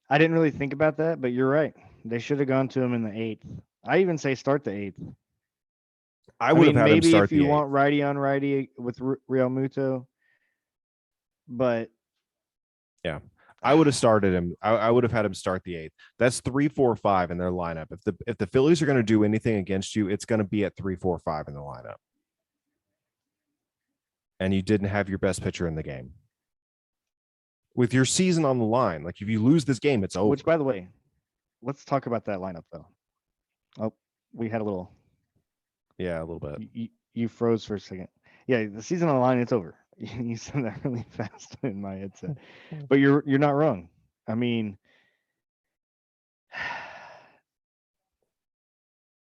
I didn't really think about that, but you're right. They should have gone to him in the 8th. I even say start the 8th. I would have had him maybe start if you the 8th. want righty on righty with Real Muto, but yeah, I would have started him. I would have had him start the 8th. That's 3, 4, 5 in their lineup. If the Phillies are going to do anything against you, it's going to be at 3, 4, 5 in the lineup. And you didn't have your best pitcher in the game with your season on the line. Like, if you lose this game, it's over. Which, by the way, let's talk about that lineup though. Oh, we had a little. Yeah, a little bit. You froze for a second. Yeah, the season on the line, it's over. You said that really fast in my headset, but you're not wrong. I mean,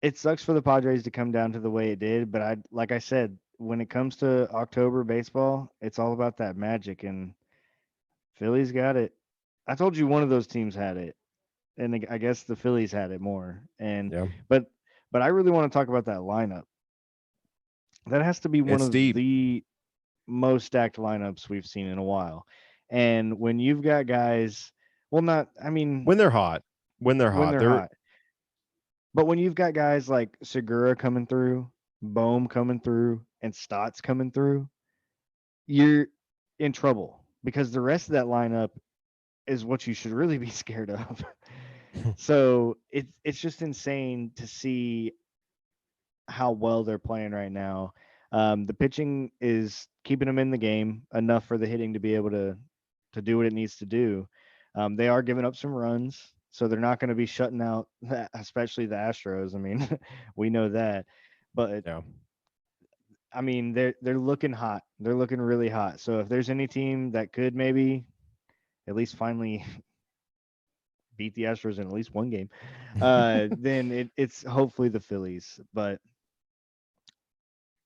it sucks for the Padres to come down to the way it did, but like I said, when it comes to October baseball, it's all about that magic, and Phillies got it. I told you one of those teams had it, and I guess the Phillies had it more. And Yeah, but I really want to talk about that lineup. That has to be one it's of deep. the most stacked lineups we've seen in a while. And when you've got guys, well, not, I mean, When they're hot, they're hot, but when you've got guys like Segura coming through, Bohm coming through, and Stotts coming through, you're in trouble because the rest of that lineup is what you should really be scared of. So it's just insane to see how well they're playing right now. The pitching is keeping them in the game enough for the hitting to be able to do what it needs to do. They are giving up some runs, so they're not going to be shutting out, especially the Astros. I mean, we know that, but Yeah. I mean they're looking hot. They're looking really hot. So if there's any team that could maybe at least finally beat the Astros in at least one game, then it's hopefully the Phillies. But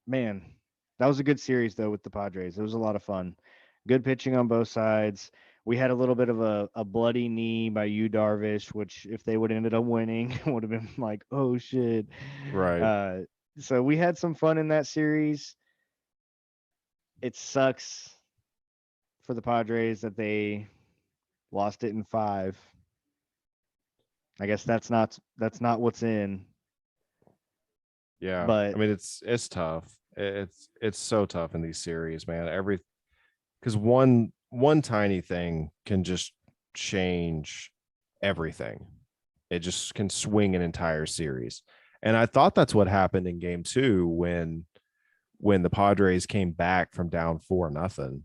man, that was a good series though with the Padres. It was a lot of fun. Good pitching on both sides. We had a little bit of a bloody knee by Yu Darvish, which if they would have ended up winning, would have been like, oh shit. Right. Uh, so we had some fun in that series. It sucks for the Padres that they lost it in 5. I guess that's not what's in, Yeah. I but mean, it's tough. It's so tough in these series, man. Because one tiny thing can just change everything. It just can swing an entire series. And I thought that's what happened in game 2 when the Padres came back from down 4-0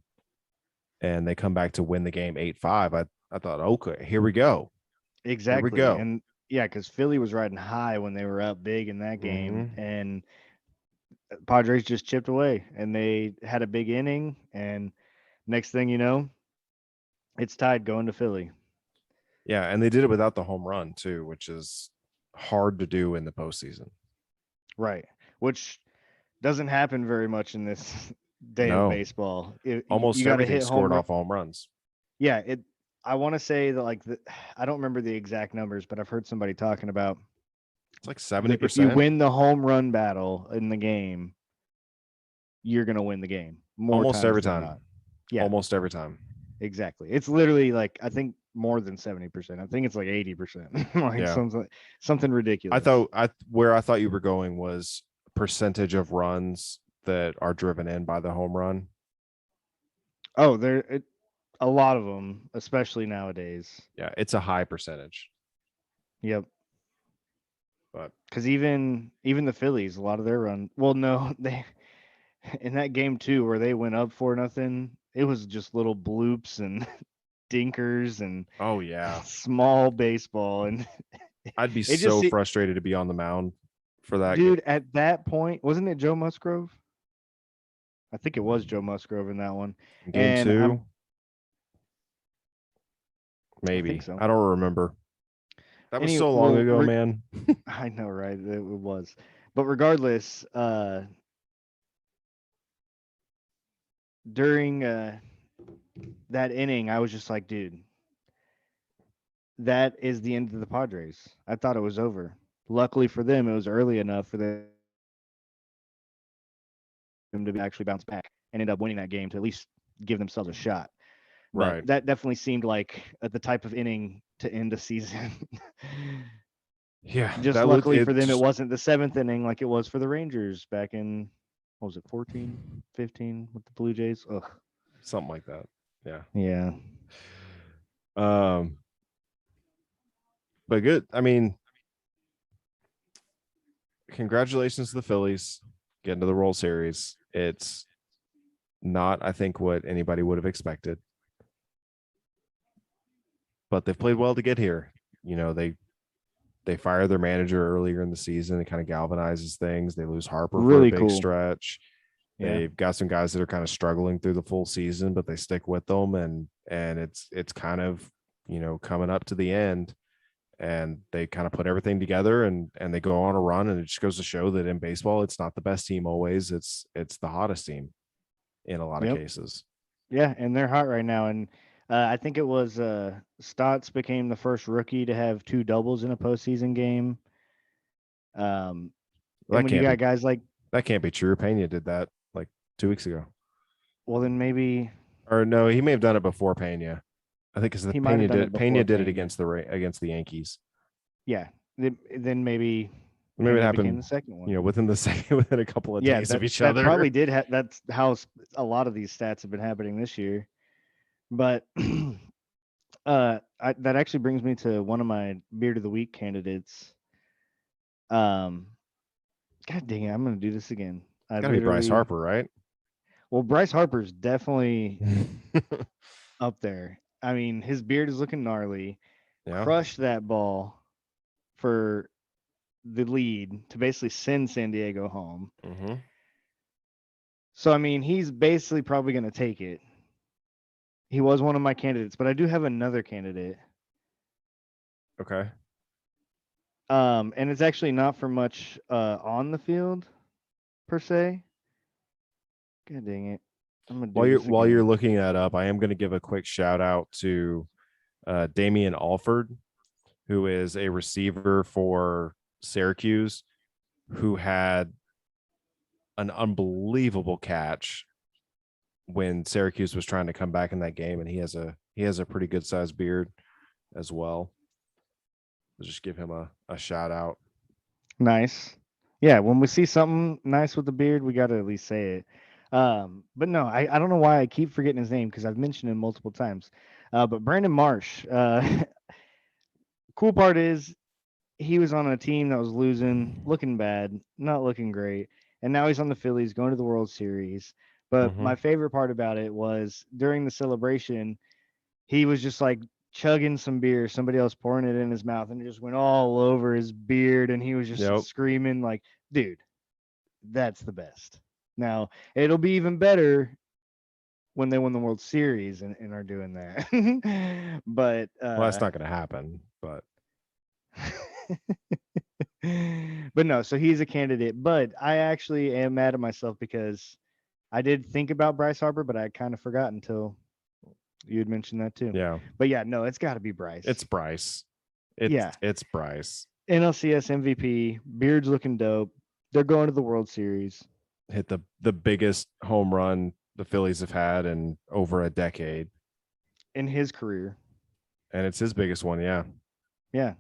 and they come back to win the game 8-5. I thought, okay, here we go. Here we exactly. go. And yeah, because Philly was riding high when they were up big in that game, Hmm. and Padres just chipped away, and they had a big inning, and next thing you know, it's tied going to Philly. Yeah, and they did it without the home run too, which is hard to do in the postseason. Right, which doesn't happen very much in this day of No, baseball. You almost got to everything hit scored home run. off home runs. Yeah, I want to say that I don't remember the exact numbers, but I've heard somebody talking about It's like that if you 70%, win the home run battle in the game, you're gonna win the game more almost every times than time. not. Yeah, Almost every time. exactly. It's literally like I think more than 70%. I think it's like 80%. Like Yeah. something I ridiculous. thought where I thought you were going was percentage of runs that are driven in by the home run. Oh, a lot of them, especially nowadays. Yeah, it's a high percentage. Yep. But Because even the Phillies, a lot of their run. Well, no, they in that game too, where they went up 4-0. It was just little bloops and dinkers and oh yeah, small baseball, and I'd be it just so frustrated to be on the mound for that dude. At that point, wasn't it Joe Musgrove? I think it was Joe Musgrove in that one, game and 2. I think Maybe. so. I don't remember. That was Any so long well, ago, man. I know, right? It was, but regardless, during that inning, I was just like, dude, that is the end of the Padres. I thought it was over. Luckily for them, it was early enough for them to actually bounce back and end up winning that game to at least give themselves a shot. But Right. that definitely seemed like the type of inning to end a season. Yeah, Just that looked luckily it for them, it just wasn't the 7th inning like it was for the Rangers back in, what was it, 14, 15 with the Blue Jays? Ugh. something like that. Yeah. Yeah. Um but good. I mean, congratulations to the Phillies getting to the World Series. It's not, I think, what anybody would have expected, but they've played well to get here. You know, they fire their manager earlier in the season. It kind of galvanizes things. They lose Harper for a Really big cool. stretch. Yeah. They've got some guys that are kind of struggling through the full season, but they stick with them, and it's kind of, you know, coming up to the end, and they kind of put everything together and they go on a run, and it just goes to show that in baseball, it's not the best team always. It's the hottest team in a lot of Yep. cases. Yeah, and they're hot right now. And I think it was Stotts became the first rookie to have 2 doubles in a postseason game. And That when you can't got be guys like, that can't be true. Pena did that like 2 weeks ago. well, then maybe Or no, he may have done it before Pena. I think because he might have Pena done it did before Pena did it Pena. against the Yankees. Yeah. Then maybe Maybe it Pena became the happened, second you one. know, within the second within a couple of Yeah, days of each that other. probably did. That's how a lot of these stats have been happening this year. But That actually brings me to one of my beard of the week candidates. Um, God dang it, I'm gonna do this again. I Gotta be Bryce literally, Harper, right? well, Bryce Harper's definitely up there. I mean, his beard is looking gnarly. Yeah. Crushed that ball for the lead to basically send San Diego home. Mm-hmm. So I mean, he's basically probably gonna take it. He was one of my candidates, but I do have another candidate. Okay. And it's actually not for much on the field per se. God dang it. I'm gonna do this While you're again. looking that up, I am going to give a quick shout out to Damian Alford, who is a receiver for Syracuse, who had an unbelievable catch when Syracuse was trying to come back in that game, and he has a pretty good sized beard as well. Let's just give him a shout out. Nice. Yeah, when we see something nice with the beard, we gotta at least say it. But no, I don't know why I keep forgetting his name because I've mentioned him multiple times. But Brandon Marsh. Cool part is he was on a team that was losing, looking bad, not looking great, and now he's on the Phillies, going to the World Series. But Mm-hmm. my favorite part about it was during the celebration, he was just like chugging some beer, somebody else pouring it in his mouth, and it just went all over his beard, and he was just Yep. screaming like, "Dude, that's the best." Now it'll be even better when they win the World Series and are doing that. But Well, that's not going to happen, but but no, so he's a candidate. But I actually am mad at myself because I did think about Bryce Harper, but I kind of forgot until you had mentioned that too. yeah, But yeah, no, it's got to be Bryce. it's Bryce. Yeah, It's Bryce. NLCS MVP, beard's looking dope. They're going to the World Series Hit the biggest home run the Phillies have had in over a decade, in his career. and it's his biggest one. Yeah, Yeah.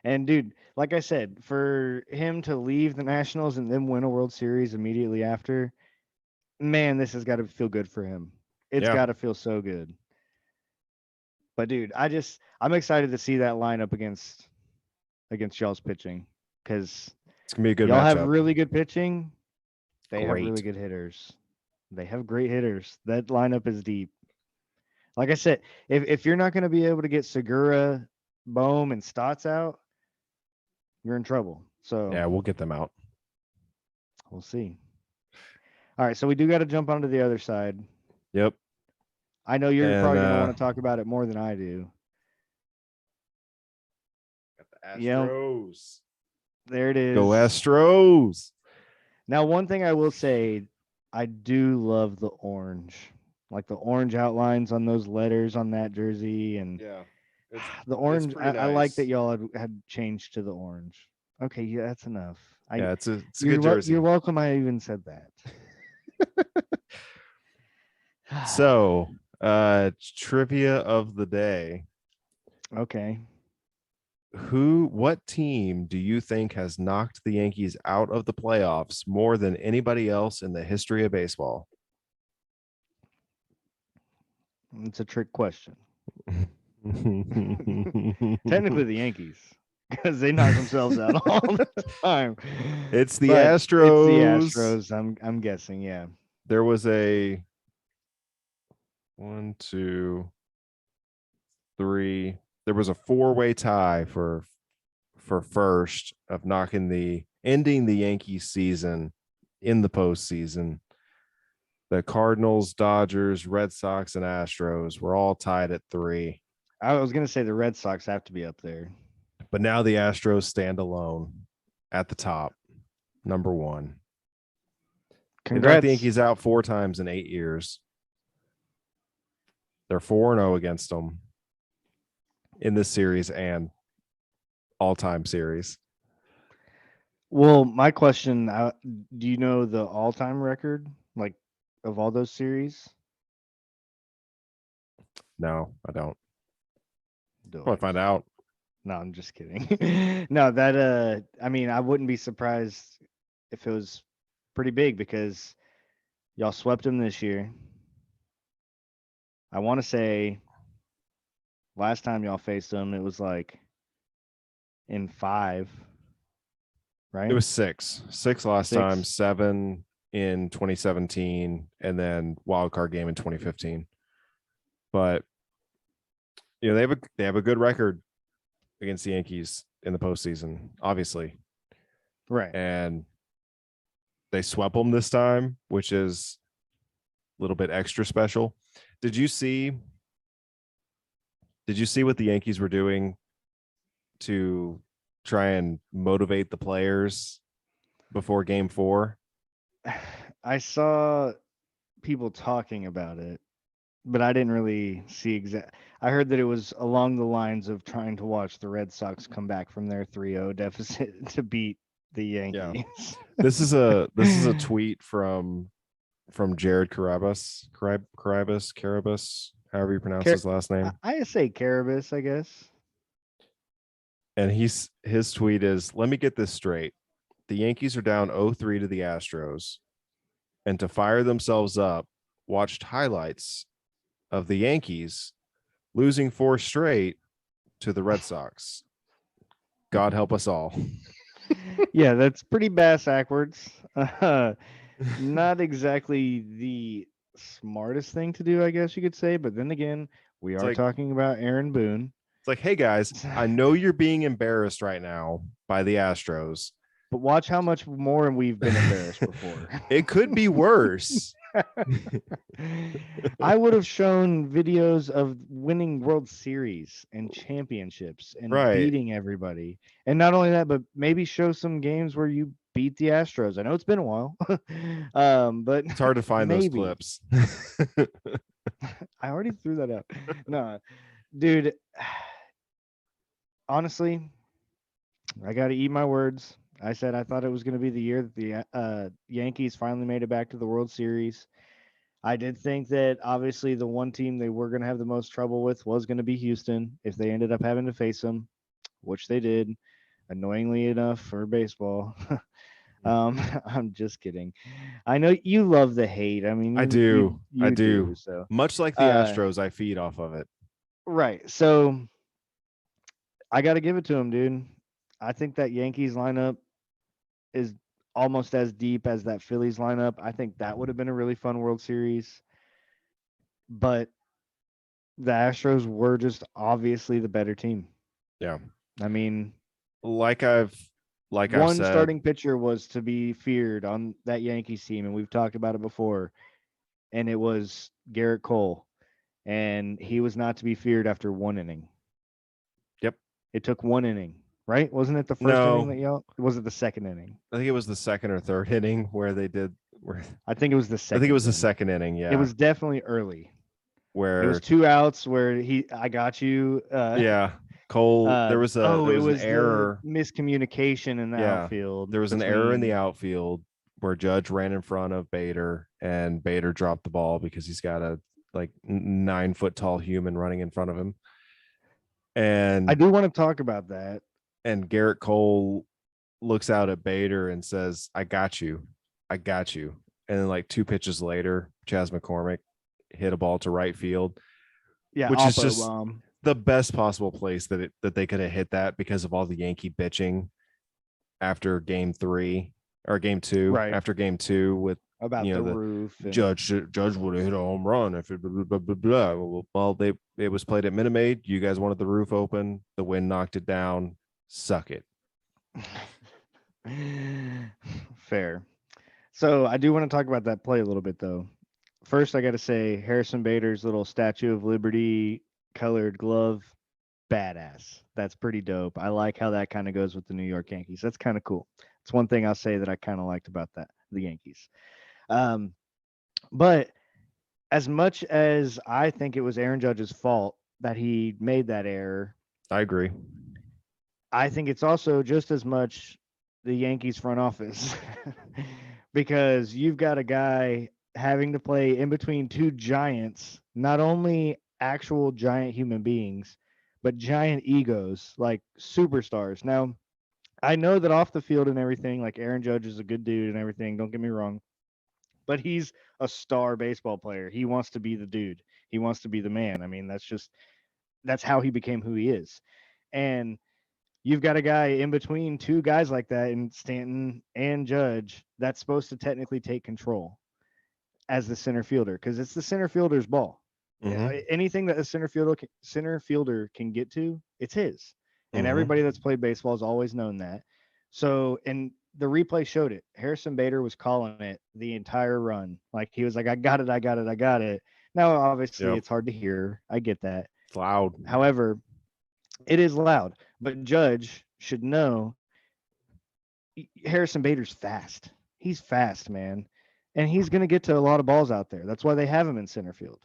And dude, like I said, for him to leave the Nationals and then win a World Series immediately after, man, this has got to feel good for him. It's yeah. got to feel so good. But dude, I'm excited to see that lineup against y'all's pitching because It's gonna be a good y'all have matchup. really good pitching. They have really Great. good hitters. They have great hitters. That lineup is deep. Like I said, if you're not going to be able to get Segura, Bohm, and Stotts out, you're in trouble. So Yeah, we'll get them out. we'll see. All right, so we do got to jump onto the other side. Yep. I know you're And probably going to want to talk about it more than I do. got the Yep, Astros. there it Go is. Astros. Now, one thing I will say, I do love the orange, like the orange outlines on those letters on that jersey, and Yeah. the It's orange. pretty I like nice. that y'all had changed to the orange. Okay, yeah, that's enough. Yeah, it's a good You're jersey. welcome. I even said that. So, trivia of the day. Okay. What team do you think has knocked the Yankees out of the playoffs more than anybody else in the history of baseball? It's a trick question. Technically, the Yankees, because they knock themselves out all the time. It's the But it's the Astros. Astros. I'm guessing. Yeah. There was a 1, 2, 3. There was a four-way tie for first of ending the Yankees season in the postseason. The Cardinals, Dodgers, Red Sox, and Astros were all tied at 3. I was gonna say the Red Sox have to be up there. But now the Astros stand alone at the top, number 1. They knocked the Congrats. Yankees out 4 times in 8 years. They're 4-0 against them in this series and all-time series. Well, my question: do you know the all-time record, like of all those series? No, I don't. I'll Doyce. find out. No, I'm just kidding. No, that I mean, I wouldn't be surprised if it was pretty big because y'all swept them this year. I want to say Last time y'all faced them, it was like in 5, It right? was six last time, 6. 7 in 2017, and then wild card game in 2015. But they have a good record against the Yankees in the postseason, obviously, Right. and they swept them this time, which is a little bit extra special. Did you see? Did you see what the Yankees were doing to try and motivate the players before Game 4? I saw people talking about it, but I didn't really see exact. I heard that it was along the lines of trying to watch the Red Sox come back from their 3-0 deficit to beat the Yeah, Yankees. this is a tweet from Jared Carabas, however you pronounce Car- his last name. I say Carabas, I guess. And his tweet is, "Let me get this straight. The Yankees are down 0-3 to the Astros, and to fire themselves up, watched highlights of the Yankees losing 4 straight to the Red Sox. God help us all." Yeah, that's pretty bass backwards. Not exactly the smartest thing to do, I guess you could say. But then again, we It's are like talking about Aaron Boone. it's like, hey guys, I know you're being embarrassed right now by the Astros. But watch how much more we've been embarrassed before. It could be worse. I would have shown videos of winning World Series and championships and Right. beating everybody. And not only that, but maybe show some games where you beat the Astros. I know it's been a while. But It's hard to find those maybe. clips. I already threw that out. No, dude, honestly, I got to eat my words. I said I thought it was going to be the year that the Yankees finally made it back to the World Series. I did think that obviously the one team they were going to have the most trouble with was going to be Houston if they ended up having to face them, which they did, annoyingly enough for baseball. I'm just kidding. I know you love the hate. I mean, I you do. I you do. do. So, Much like the uh, Astros, I feed off of it. right. So I got to give it to him, dude. I think that Yankees lineup is almost as deep as that Phillies lineup. I think that would have been a really fun World Series, but the Astros were just obviously the better team. Yeah. I mean, Like I've one said, starting pitcher was to be feared on that Yankees team, and we've talked about it before, and it was Garrett Cole, and he was not to be feared after 1 inning. yep. It took 1 inning, right? Wasn't it the first inning No, that y'all? Was it the second inning? I think it was the second or third inning where I think it was the I think it second was the then. second inning, It yeah. was definitely early. It was Where 2 outs where I got you. yeah, Cole there It was an was the error. miscommunication in the Yeah. outfield There was an error in the between. outfield where Judge ran in front of Bader and Bader dropped the ball because he's got a like 9 foot tall human running in front of him. I And do want to talk about that. Garrett Cole looks out at Bader and says, "I got you. I got you." And then like 2 pitches later, Chas McCormick hit a ball to right field, Yeah, which is Oppo just bomb the best possible place that they could have hit that because of all the Yankee bitching after game 3 or game 2, right after game 2 with about the the roof and judge would have hit a home run if it blah, blah, blah, blah. Well, it was played at Minute Maid. You guys wanted the roof open. The wind knocked it down. Suck it. fair. So I do want to talk about that play a little bit though. First, I got to say Harrison Bader's little Statue of Liberty colored glove, badass. That's pretty dope. I like how that kind of goes with the New York Yankees. That's kind of cool. It's one thing I'll say that I kind of liked about the Yankees. Um, but as much as I think it was Aaron Judge's fault that he made that error, I agree. I think it's also just as much the Yankees front office because you've got a guy having to play in between two giants, not only actual giant human beings, but giant egos, like superstars. Now, I know that off the field and everything, like Aaron Judge is a good dude and everything, don't get me wrong, but he's a star baseball player. He wants to be the dude. He wants to be the man. I mean, that's how he became who he is. And you've got a guy in between two guys like that in Stanton and Judge that's supposed to technically take control as the center fielder because it's the center fielder's ball. Anything that a center fielder can get to, it's his. And everybody that's played baseball has always known that. So, and the replay showed it. Harrison Bader was calling it the entire run. Like he was like, I got it, I got it, I got it. Now, obviously, it's hard to hear. I get that. It's loud. However, it is loud. But Judge should know Harrison Bader's fast. He's fast, man. And he's going to get to a lot of balls out there. That's why they have him in center field.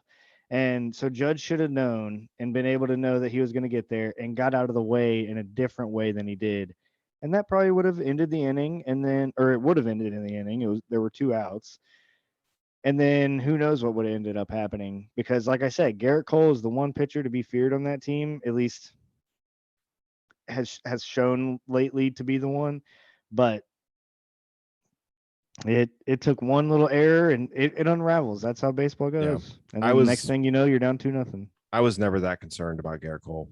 And so Judge should have known and been able to know that he was going to get there and got out of the way in a different way than he did. And that probably would have ended the inning or it would have ended in the inning. There were 2 outs. And then who knows what would have ended up happening because like I said, Garrett Cole is the one pitcher to be feared on that team, at least has shown lately to be the one. But it took one little error and it unravels. That's how baseball goes. And then the next thing you know, you're down 2-0. I was never that concerned about Garrett Cole.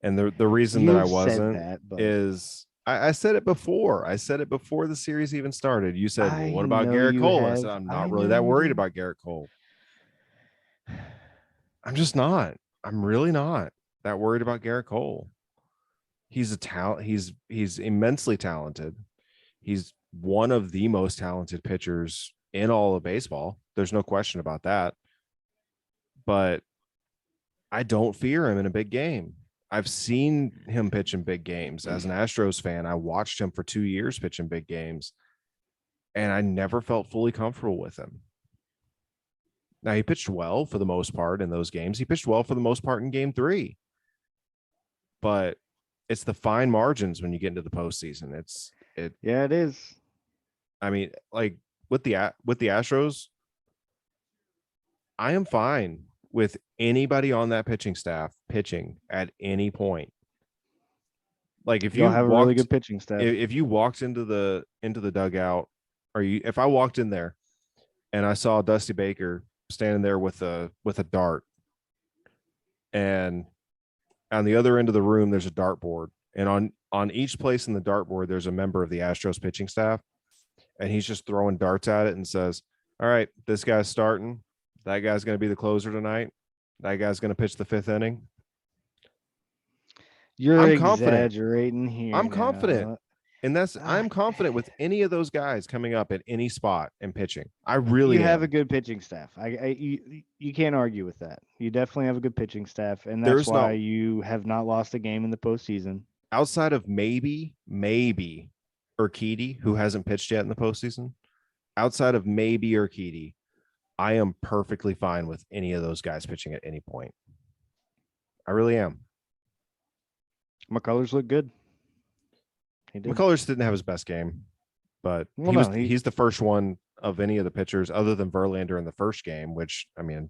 And the reason that I wasn't is I said it before. I said it before the series even started. You said, well, what about Garrett Cole? I said, I'm not really that worried about Garrett Cole. I'm just not. I'm really not that worried about Garrett Cole. He's a talent. He's immensely talented. He's one of the most talented pitchers in all of baseball. There's no question about that. But I don't fear him in a big game. I've seen him pitch in big games. As an Astros fan, I watched him for 2 years pitch in big games, and I never felt fully comfortable with him. Now, he pitched well for the most part in those games. He pitched well for the most part in Game 3. But it's the fine margins when you get into the postseason. Yeah, it is. I mean, like with the Astros, I am fine with anybody on that pitching staff pitching at any point. Like if you have a really good pitching staff, if you walked into the dugout, if I walked in there and I saw Dusty Baker standing there with a dart, and on the other end of the room there's a dartboard, and on each place in the dartboard there's a member of the Astros pitching staff, and he's just throwing darts at it and says, all right, this guy's starting. That guy's going to be the closer tonight. That guy's going to pitch the 5th inning. I'm exaggerating here. I'm confident. And I'm confident with any of those guys coming up at any spot and pitching. I really have a good pitching staff. You can't argue with that. You definitely have a good pitching staff, and that's why you have not lost a game in the postseason. Outside of maybe Urquidy, who hasn't pitched yet in the postseason, outside of maybe Urquidy, I am perfectly fine with any of those guys pitching at any point. I really am. McCullers looked good. McCullers didn't have his best game, but he's the first one of any of the pitchers other than Verlander in the first game, which, I mean,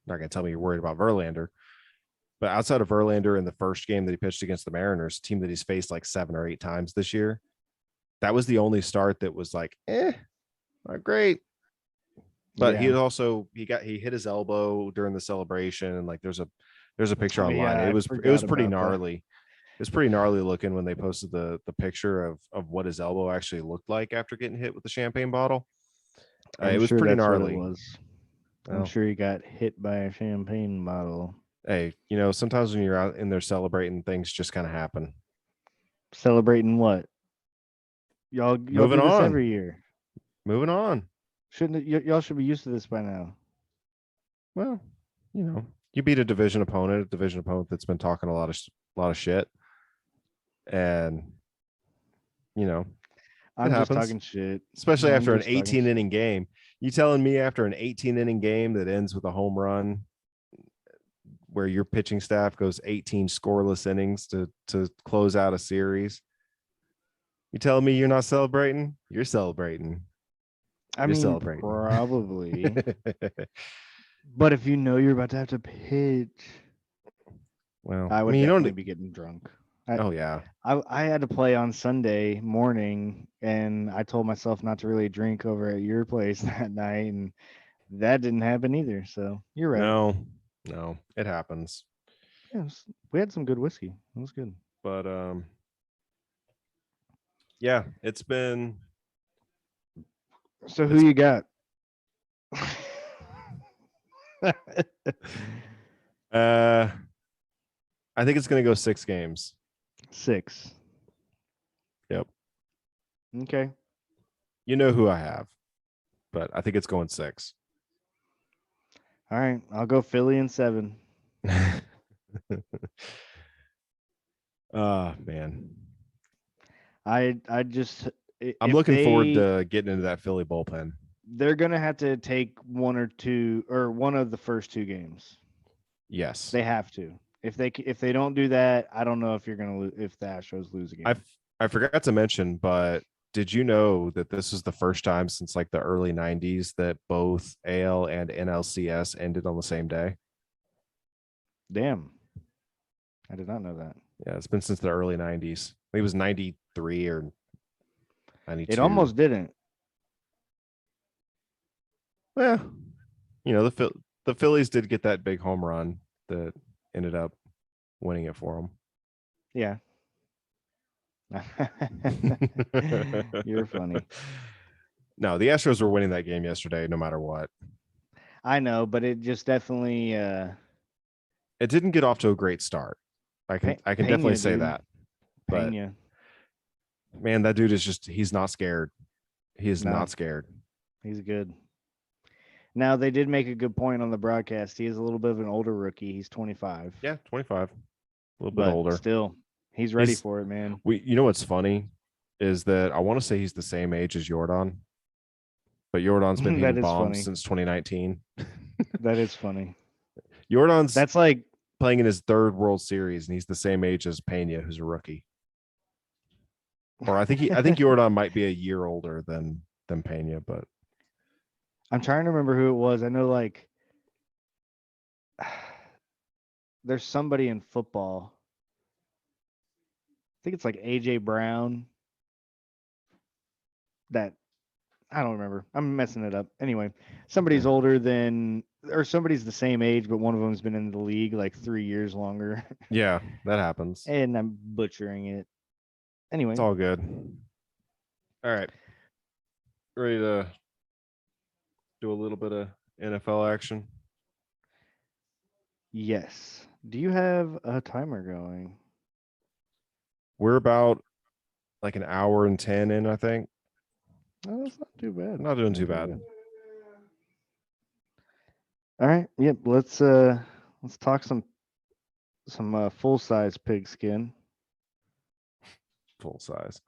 not going to tell me you're worried about Verlander. But outside of Verlander in the first game that he pitched against the Mariners, a team that he's faced like 7 or 8 times this year, that was the only start that was like, not great. But he hit his elbow during the celebration, and like there's a picture online. Yeah, it was pretty gnarly. It was pretty gnarly looking when they posted the picture of what his elbow actually looked like after getting hit with the champagne bottle. It was pretty gnarly. I'm sure he got hit by a champagne bottle. Hey, sometimes when you're out in there celebrating, things just kind of happen. Celebrating what? Y'all do this every year. Moving on. Y'all should be used to this by now. Well, you beat a division opponent that's been talking a lot of shit, and I'm just talking shit, especially after an 18 inning game. You telling me after an 18 inning game that ends with a home run, where your pitching staff goes 18 scoreless innings to close out a series? You telling me you're not celebrating? You're celebrating. Celebrating. Probably. But if you're about to have to pitch, well, I would definitely be getting drunk. I had to play on Sunday morning, and I told myself not to really drink over at your place that night, and that didn't happen either. So you're right. No, it happens. Yeah, we had some good whiskey. It was good. But yeah, it's been. So who you got? I think it's gonna go 6 games. 6. Yep. Okay. You know who I have, but I think it's going 6. All right. I'll go Philly in 7. Man. I just I'm looking forward to getting into that Philly bullpen. They're gonna have to take one or two or one of the first 2 games. Yes. They have to. If they don't do that, I don't know if you're gonna if the Astros lose again. I forgot to mention, but did you know that this is the first time since like the early 90s that both AL and NLCS ended on the same day? Damn. I did not know that. Yeah, it's been since the early 90s. I think it was 93 or 92. It almost didn't. Well, you know, the Phillies did get that big home run that ended up winning it for them. Yeah. You're funny. No, the Astros were winning that game yesterday, no matter what. I know, but it just definitely It didn't get off to a great start. I can definitely say dude. that. But Pena. man, that dude is he's not scared. He is No. not scared. He's good. Now they did make a good point on the broadcast. He is a little bit of an older rookie. He's 25. Yeah, 25. A little bit But older. still, he's ready for it, man. You know what's funny is that I want to say he's the same age as Jordan, but Jordan's been hitting bombs funny. since 2019. That is funny. That's like playing in his 3rd World Series, and he's the same age as Pena, who's a rookie. Or I think Jordan might be a year older than Pena, but I'm trying to remember who it was. I know like there's somebody in football. I think it's like AJ Brown. That I don't remember. I'm messing it up. Anyway, somebody's older than or somebody's the same age, but one of them's been in the league like 3 years longer. yeah, that happens. And I'm butchering it. Anyway, It's all good. All right. Ready to do a little bit of NFL action? yes. Do you have a timer going? We're about like an hour and 10 in, I think. Oh, that's not too bad. I'm not doing too bad. All right. Yep. Let's talk some full size pigskin. Full size.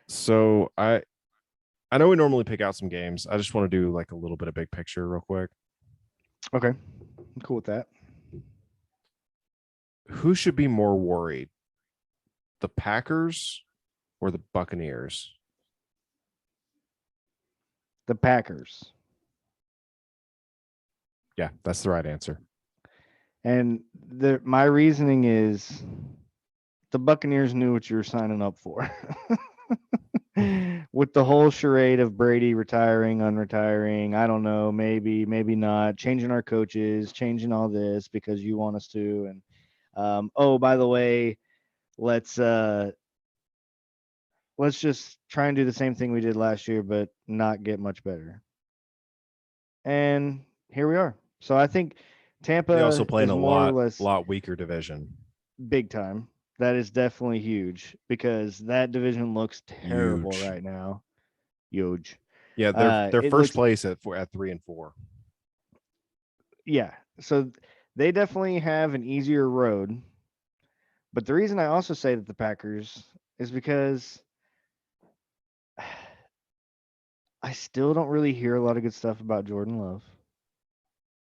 So I know we normally pick out some games. I just want to do like a little bit of big picture real quick. Okay. I'm cool with that. Who should be more worried? The Packers or the Buccaneers? The Packers. Yeah, that's the right answer. And my reasoning is the Buccaneers knew what you were signing up for. With the whole charade of Brady retiring, unretiring, I don't know, maybe not, changing our coaches, changing all this because you want us to. And oh, by the way, let's just try and do the same thing we did last year, but not get much better. And here we are. So I think Tampa They also play in is a more or less lot weaker division. big time. That is definitely huge because that division looks terrible right now. Huge. Yeah, they're first place at 3 and 4. Yeah. So they definitely have an easier road. But the reason I also say that the Packers is because I still don't really hear a lot of good stuff about Jordan Love.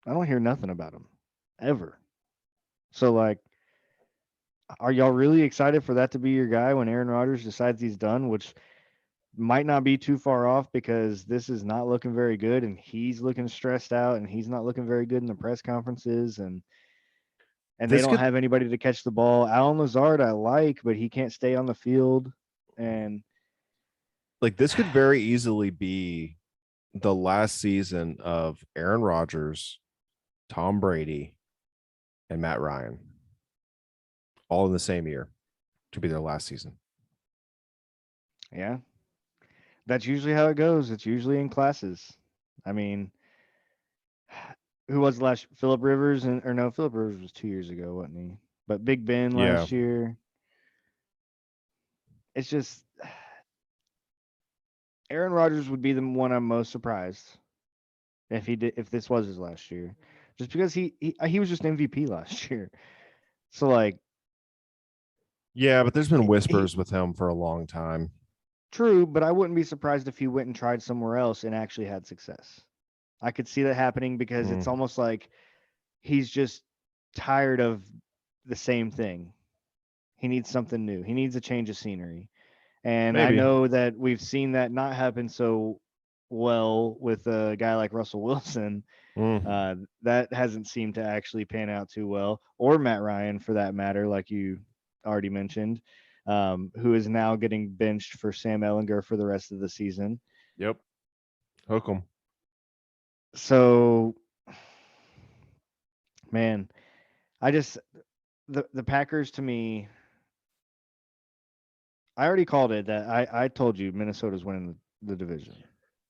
I don't hear nothing about him ever. So like, are y'all really excited for that to be your guy when Aaron Rodgers decides he's done, which might not be too far off because this is not looking very good and he's looking stressed out and he's not looking very good in the press conferences and they don't have anybody to catch the ball. Allen Lazard I like, but he can't stay on the field. And like this could very easily be the last season of Aaron Rodgers Tom Brady, and Matt Ryan, all in the same year to be their last season. Yeah. That's usually how it goes. It's usually in classes. I mean, who was the last? Philip Rivers or no? Philip Rivers was 2 years ago, wasn't he? But Big Ben Yeah. last year. It's just Aaron Rodgers would be the one I'm most surprised if this was his last year, just because he was just MVP last year. So like Yeah, but there's been he whispers with him for a long time. true, but I wouldn't be surprised if he went and tried somewhere else and actually had success. I could see that happening because it's Mm, almost like he's just tired of the same thing. He needs something new. He needs a change of scenery. And I maybe. know that we've seen that not happen so well with a guy like Russell Wilson. Mm, That hasn't seemed to actually pan out too well, or Matt Ryan for that matter, like you already mentioned, who is now getting benched for Sam Ellinger for the rest of the season. yep. Hook 'em. So, man, I just the Packers to me, I already called it that I told you Minnesota's winning the division,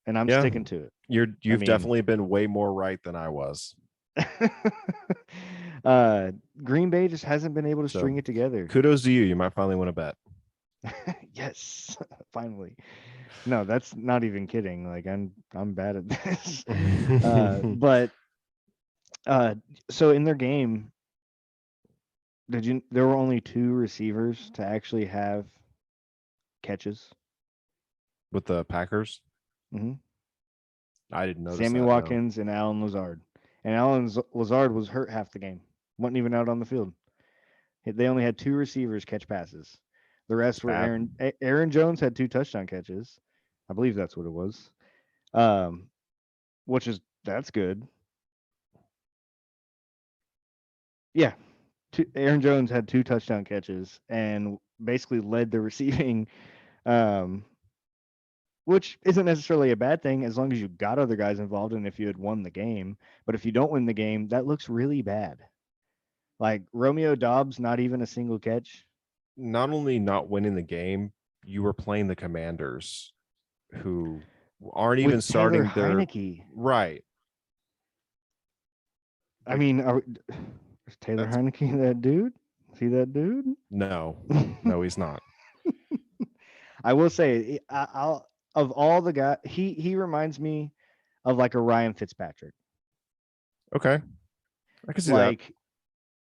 and I'm Yeah. sticking to it. I You've mean, definitely been way more right than I was. uh, Green Bay just hasn't been able to So string it together. kudos to you. You might finally win a bet. Yes, finally. No, that's not even kidding. Like I'm bad at this. But uh so in their game, there were only two receivers to actually have catches. With the Packers, hmm I didn't notice Sammy that. No, Watkins and Alan Lazard. And Alan Lazard was hurt half the game. Wasn't even out on the field. They only had two receivers catch passes. The it's rest were bad. Aaron Jones had two touchdown catches. I believe that's what it was. Um, which is that's good. Yeah, Aaron Jones had two touchdown catches and basically led the receiving, um, which isn't necessarily a bad thing as long as you got other guys involved and if you had won the game. But if you don't win the game, that looks really bad. Like Romeo Dobbs, not even a single catch. Not only not winning the game, you were playing the Commanders, who aren't even With Taylor starting their Heineke. right. I Like mean, is Taylor that's Heineke that dude? See that dude? no, no, he's not. I will say, I'll of all the guys, he reminds me of like a Ryan Fitzpatrick. Okay, I can see that.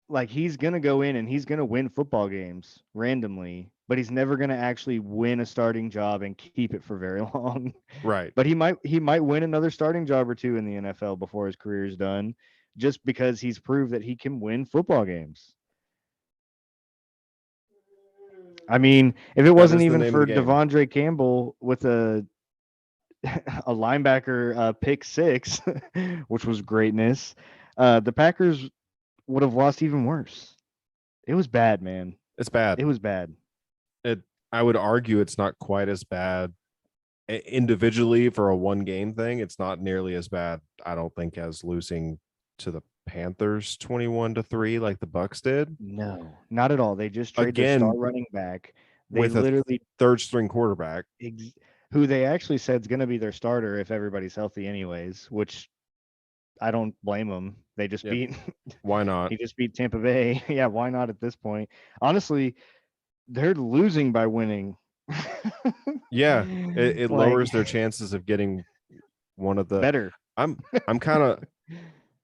Like he's gonna go in and he's gonna win football games randomly, but he's never gonna actually win a starting job and keep it for very long. Right. But he might win another starting job or two in the NFL before his career is done, just because he's proved that he can win football games. I mean, if it That wasn't is the even name of the for game. Devondre Campbell with a linebacker pick six, which was greatness, the Packers would have lost even worse. It was bad, man. It's bad. It was bad. It. I would argue it's not quite as bad individually for a one game thing. It's not nearly as bad, I don't think, as losing to the Panthers 21-3 like the Bucks did. No, not at all. They just trade their star Again, running back. They with a literally, third string quarterback. who they actually said is going to be their starter if everybody's healthy, anyways. Which I don't blame them. They just Yep. beat. Why not? He just beat Tampa Bay. Yeah, why not at this point? Honestly, they're losing by winning. Yeah, it Like lowers their chances of getting one of the. better. I'm kind of.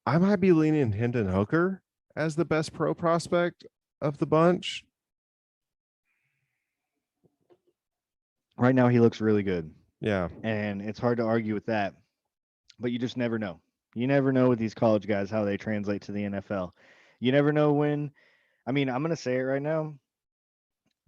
I might be leaning Hendon Hooker as the best pro prospect of the bunch. Right now, he looks really good, Yeah, and it's hard to argue with that. But you just never know. You never know with these college guys how they translate to the NFL. You never know when. I mean, I'm gonna say it right now.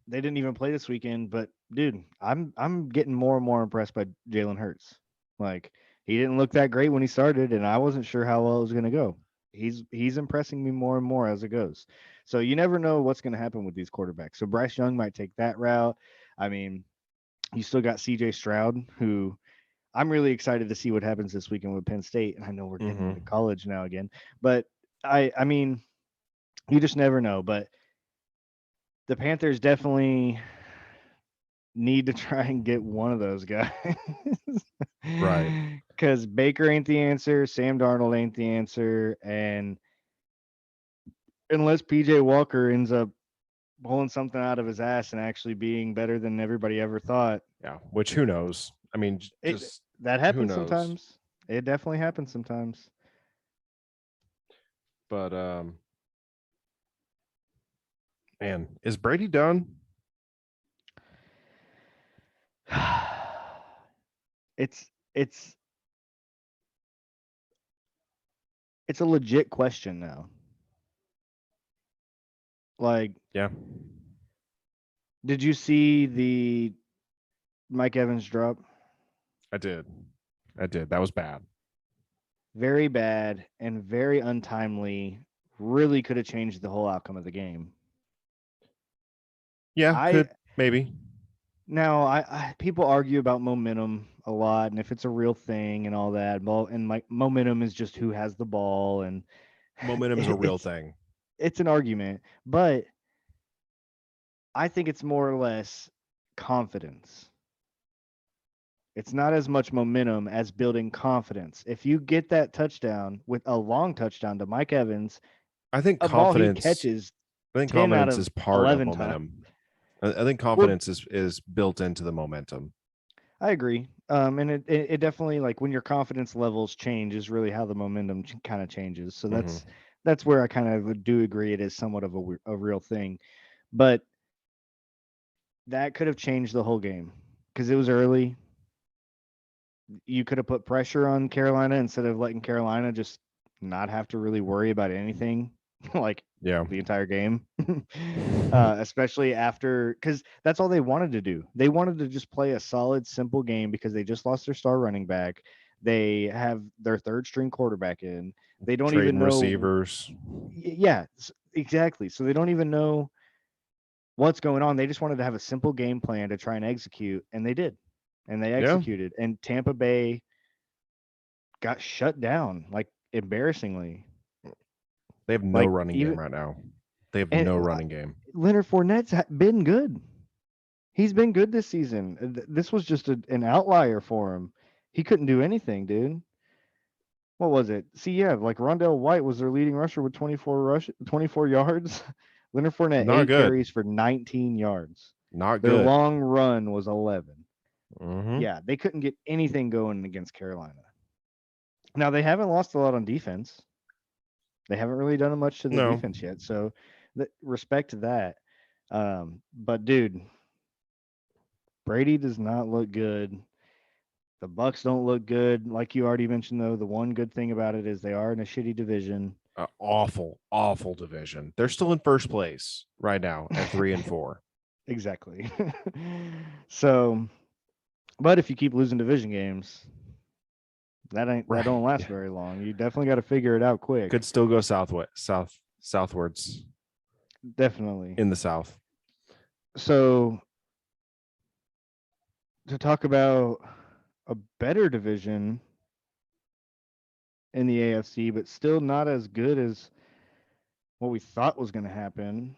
They didn't even play this weekend, but dude, I'm getting more and more impressed by Jalen Hurts. Like he didn't look that great when he started, and I wasn't sure how well it was gonna go. He's impressing me more and more as it goes. So you never know what's gonna happen with these quarterbacks. So Bryce Young might take that route. I mean, you still got C.J. Stroud, who I'm really excited to see what happens this weekend with Penn State. And I know we're getting into Mhm. college now again, but I mean, you just never know. But the Panthers definitely need to try and get one of those guys. Right. Because Baker ain't the answer, Sam Darnold ain't the answer, and unless PJ Walker ends up pulling something out of his ass and actually being better than everybody ever thought, Yeah. Which who knows? I mean, it just that who happens knows? sometimes. It definitely happens sometimes. But man, is Brady done? it's it's it's a legit question now. Like, Yeah, did you see the Mike Evans drop? I did. I did. That was bad. Very bad and very untimely. Really could have changed the whole outcome of the game. Yeah, I could maybe. Now I people argue about momentum a lot and if it's a real thing and all that. Well, and like momentum is just who has the ball and Momentum is a real it's thing. it's an argument, but I think it's more or less confidence. It's not as much momentum as building confidence. If you get that touchdown with a long touchdown to Mike Evans, I think a ball he confidence. catches I think 10 out confidence of is part of 11 times. momentum. I think Well, confidence is built into the momentum. I agree. And it definitely, like, when your confidence levels change is really how the momentum kind of changes. So Hmm. that's where I kind of do agree it is somewhat of a real thing. But that could have changed the whole game because it was early. You could have put pressure on Carolina instead of letting Carolina just not have to really worry about anything like Yeah. the entire game. Especially after, because that's all they wanted to do. They wanted to just play a solid, simple game because they just lost their star running back. They have their third string quarterback in. They don't even Trading know. receivers. Yeah, exactly. So they don't even know what's going on. They just wanted to have a simple game plan to try and execute, and they did. And they Yeah. executed. And Tampa Bay got shut down, like, embarrassingly. They have no Like, running even game right now. They have and no running game. Leonard Fournette's been good. He's been good this season. This was just an outlier for him. He couldn't do anything, dude. What was it? See, yeah, like Rondell White was their leading rusher with 24 yards. Leonard Fournette, Not 8 good. carries for 19 yards. Not Their good. long run was 11. Hmm. Yeah, they couldn't get anything going against Carolina. Now, they haven't lost a lot on defense. They haven't really done much to the No. defense yet. So, respect to that. But dude, Brady does not look good. The Bucks don't look good. Like you already mentioned, though, the one good thing about it is they are in a shitty division. Awful, awful division. They're still in first place right now at 3-4. Exactly. So, but if you keep losing division games, that Right. don't last Yeah. very long. You definitely got to figure it out quick. Could still go southwards Definitely. in the south. So, to talk about a better division in the AFC, but still not as good as what we thought was going to happen.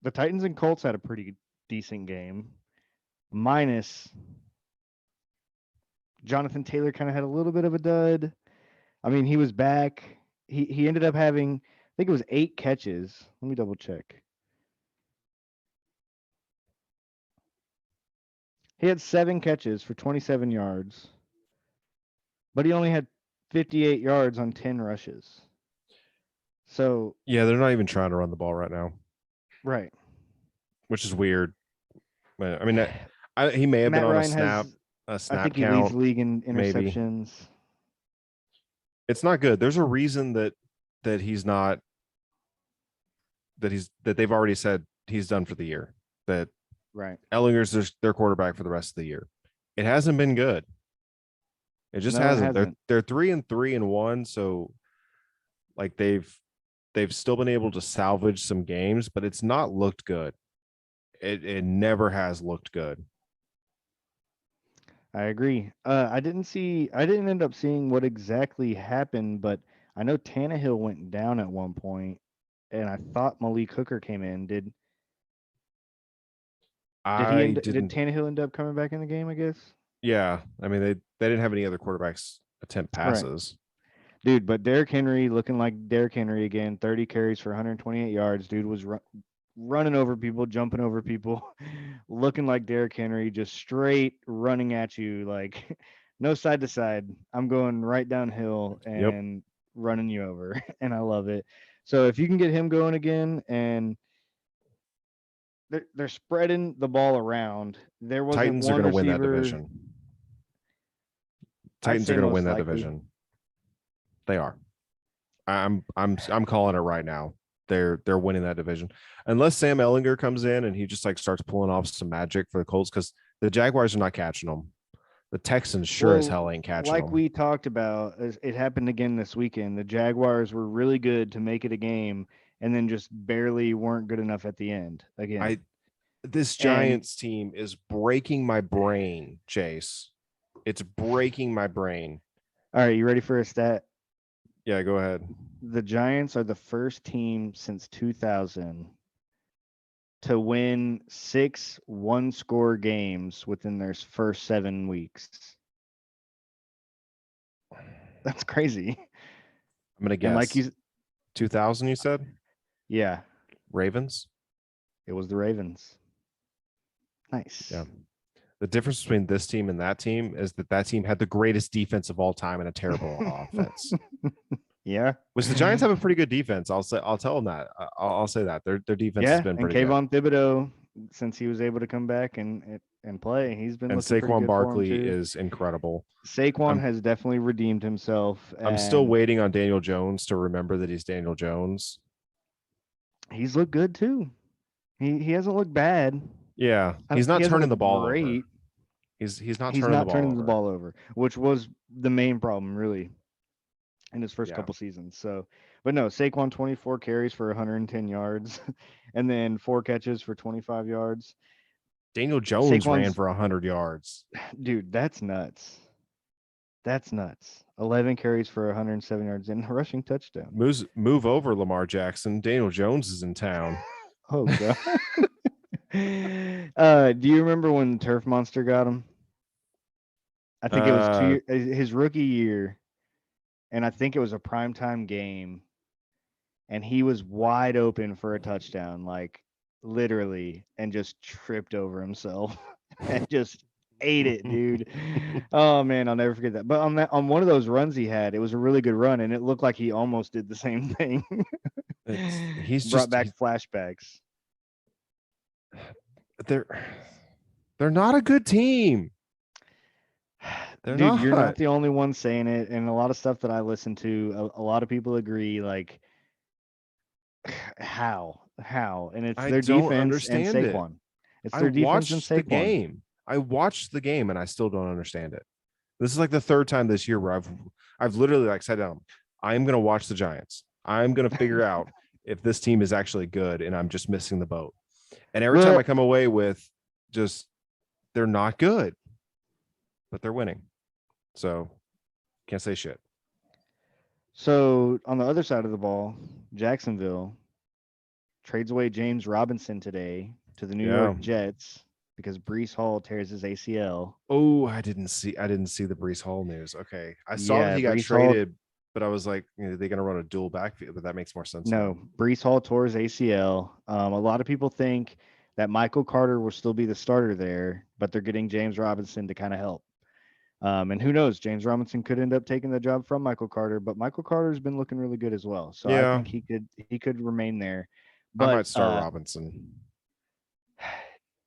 The Titans and Colts had a pretty decent game, minus Jonathan Taylor kind of had a little bit of a dud. I mean, he was back. He ended up having, I think it was 8 catches. Let me double check. He had 7 catches for 27 yards, but he only had 58 yards on 10 rushes. So, Yeah, they're not even trying to run the ball right now, right. which is weird. But I mean, he may have been Matt on Ryan has, a I snap think he leads count. the league in Maybe interceptions. it's not good. There's a reason that he's not that they've already said he's done for the year. That Right. Ellinger's their quarterback for the rest of the year. It hasn't been good. It just No, it hasn't. hasn't. They're 3-3-1, so like they've still been able to salvage some games, but it's not looked good. It never has looked good. I agree. I didn't end up seeing what exactly happened, but I know Tannehill went down at one point, and I thought Malik Hooker came in. I Did didn't. Tannehill end up coming back in the game? I guess. Yeah, I mean they didn't have any other quarterbacks attempt Right, passes. dude. But Derrick Henry looking like Derrick Henry again. 30 carries for 128 yards. Dude was running over people, jumping over people, looking like Derrick Henry, just straight running at you, like no side to side. I'm going right downhill Yep. and running you over, and I love it. So if you can get him going again, and they're spreading the ball around, there wasn't Titans are one going to win that receiver. division. I'd Titans are say going to win most that likely. division. They are. I'm calling it right now. They're winning that division unless Sam Ellinger comes in and he just like starts pulling off some magic for the Colts because the Jaguars are not catching them. The Texans sure as Well, hell ain't catching like them. we talked about, it happened again this weekend. The Jaguars were really good to make it a game, and then just barely weren't good enough at the end again. I this And Giants team is breaking my brain, Chase. It's breaking my brain. all right, you ready for a stat? Yeah, go ahead. The Giants are the first team since 2000 to win 6 one-score games within their first 7 weeks. That's crazy. I'm gonna And like guess you, 2000. You said yeah, Ravens. it was the Ravens. Nice. Yeah. The difference between this team and that team is that team had the greatest defense of all time and a terrible offense. Yeah. Which the Giants have a pretty good defense. I'll tell them that. I'll say that their defense has Yeah, been and pretty good. Kayvon Thibodeau, since he was able to come back and play, he's been And looking pretty Saquon good for him Barkley too. is incredible. Saquon I'm has definitely redeemed himself, I'm still and waiting on Daniel Jones to remember that he's Daniel Jones. he's looked good too. He hasn't looked bad. Yeah, he's He not hasn't turning the looked ball over. great. He's not He's turning the not ball turning the over. ball over, which was the main problem really in his first Yeah. couple seasons. So, but no, Saquon 24 carries for 110 yards, and then 4 catches for 25 yards. Daniel Jones ran Saquon's for 100 yards. dude, that's nuts. That's nuts. 11 carries for 107 yards and a rushing touchdown. Move over, Lamar Jackson. Daniel Jones is in town. Oh god. Do you remember when the Turf Monster got him? I think it was Uh, his rookie year, and I think it was a primetime game, and he was wide open for a touchdown, like literally, and just tripped over himself and just ate it, dude. Oh man, I'll never forget that. But on one of those runs he had, it was a really good run, and it looked like he almost did the same thing. he's Brought just back flashbacks. they're they're not a good team. They're Dude, you're not not. the only one saying it, and a lot of stuff that I listen to, a lot of people agree. Like, how, and it's I their don't defense and understand it. Saquon. It's I their defense and watched the Saquon. game. I watched the game and I still don't understand it. This is like the third time this year where I've literally like sat down. I'm gonna watch the Giants. I'm gonna figure out if this team is actually good and I'm just missing the boat. And every time I Well, come away with just they're not good, but they're winning. So can't say shit. so on the other side of the ball, Jacksonville trades away James Robinson today to the New Yeah. York Jets because Brees Hall tears his ACL. Oh, I didn't see the Brees Hall news. Okay. I saw that Yeah, he got Brees Hall. traded, but I was like, they're gonna run a dual backfield, but that makes more sense now. No, Brees Hall tore his ACL. A lot of people think that Michael Carter will still be the starter there, but they're getting James Robinson to kind of help. And who knows, James Robinson could end up taking the job from Michael Carter, but Michael Carter's been looking really good as well. So I Yeah, think he could remain there. I But might start Robinson.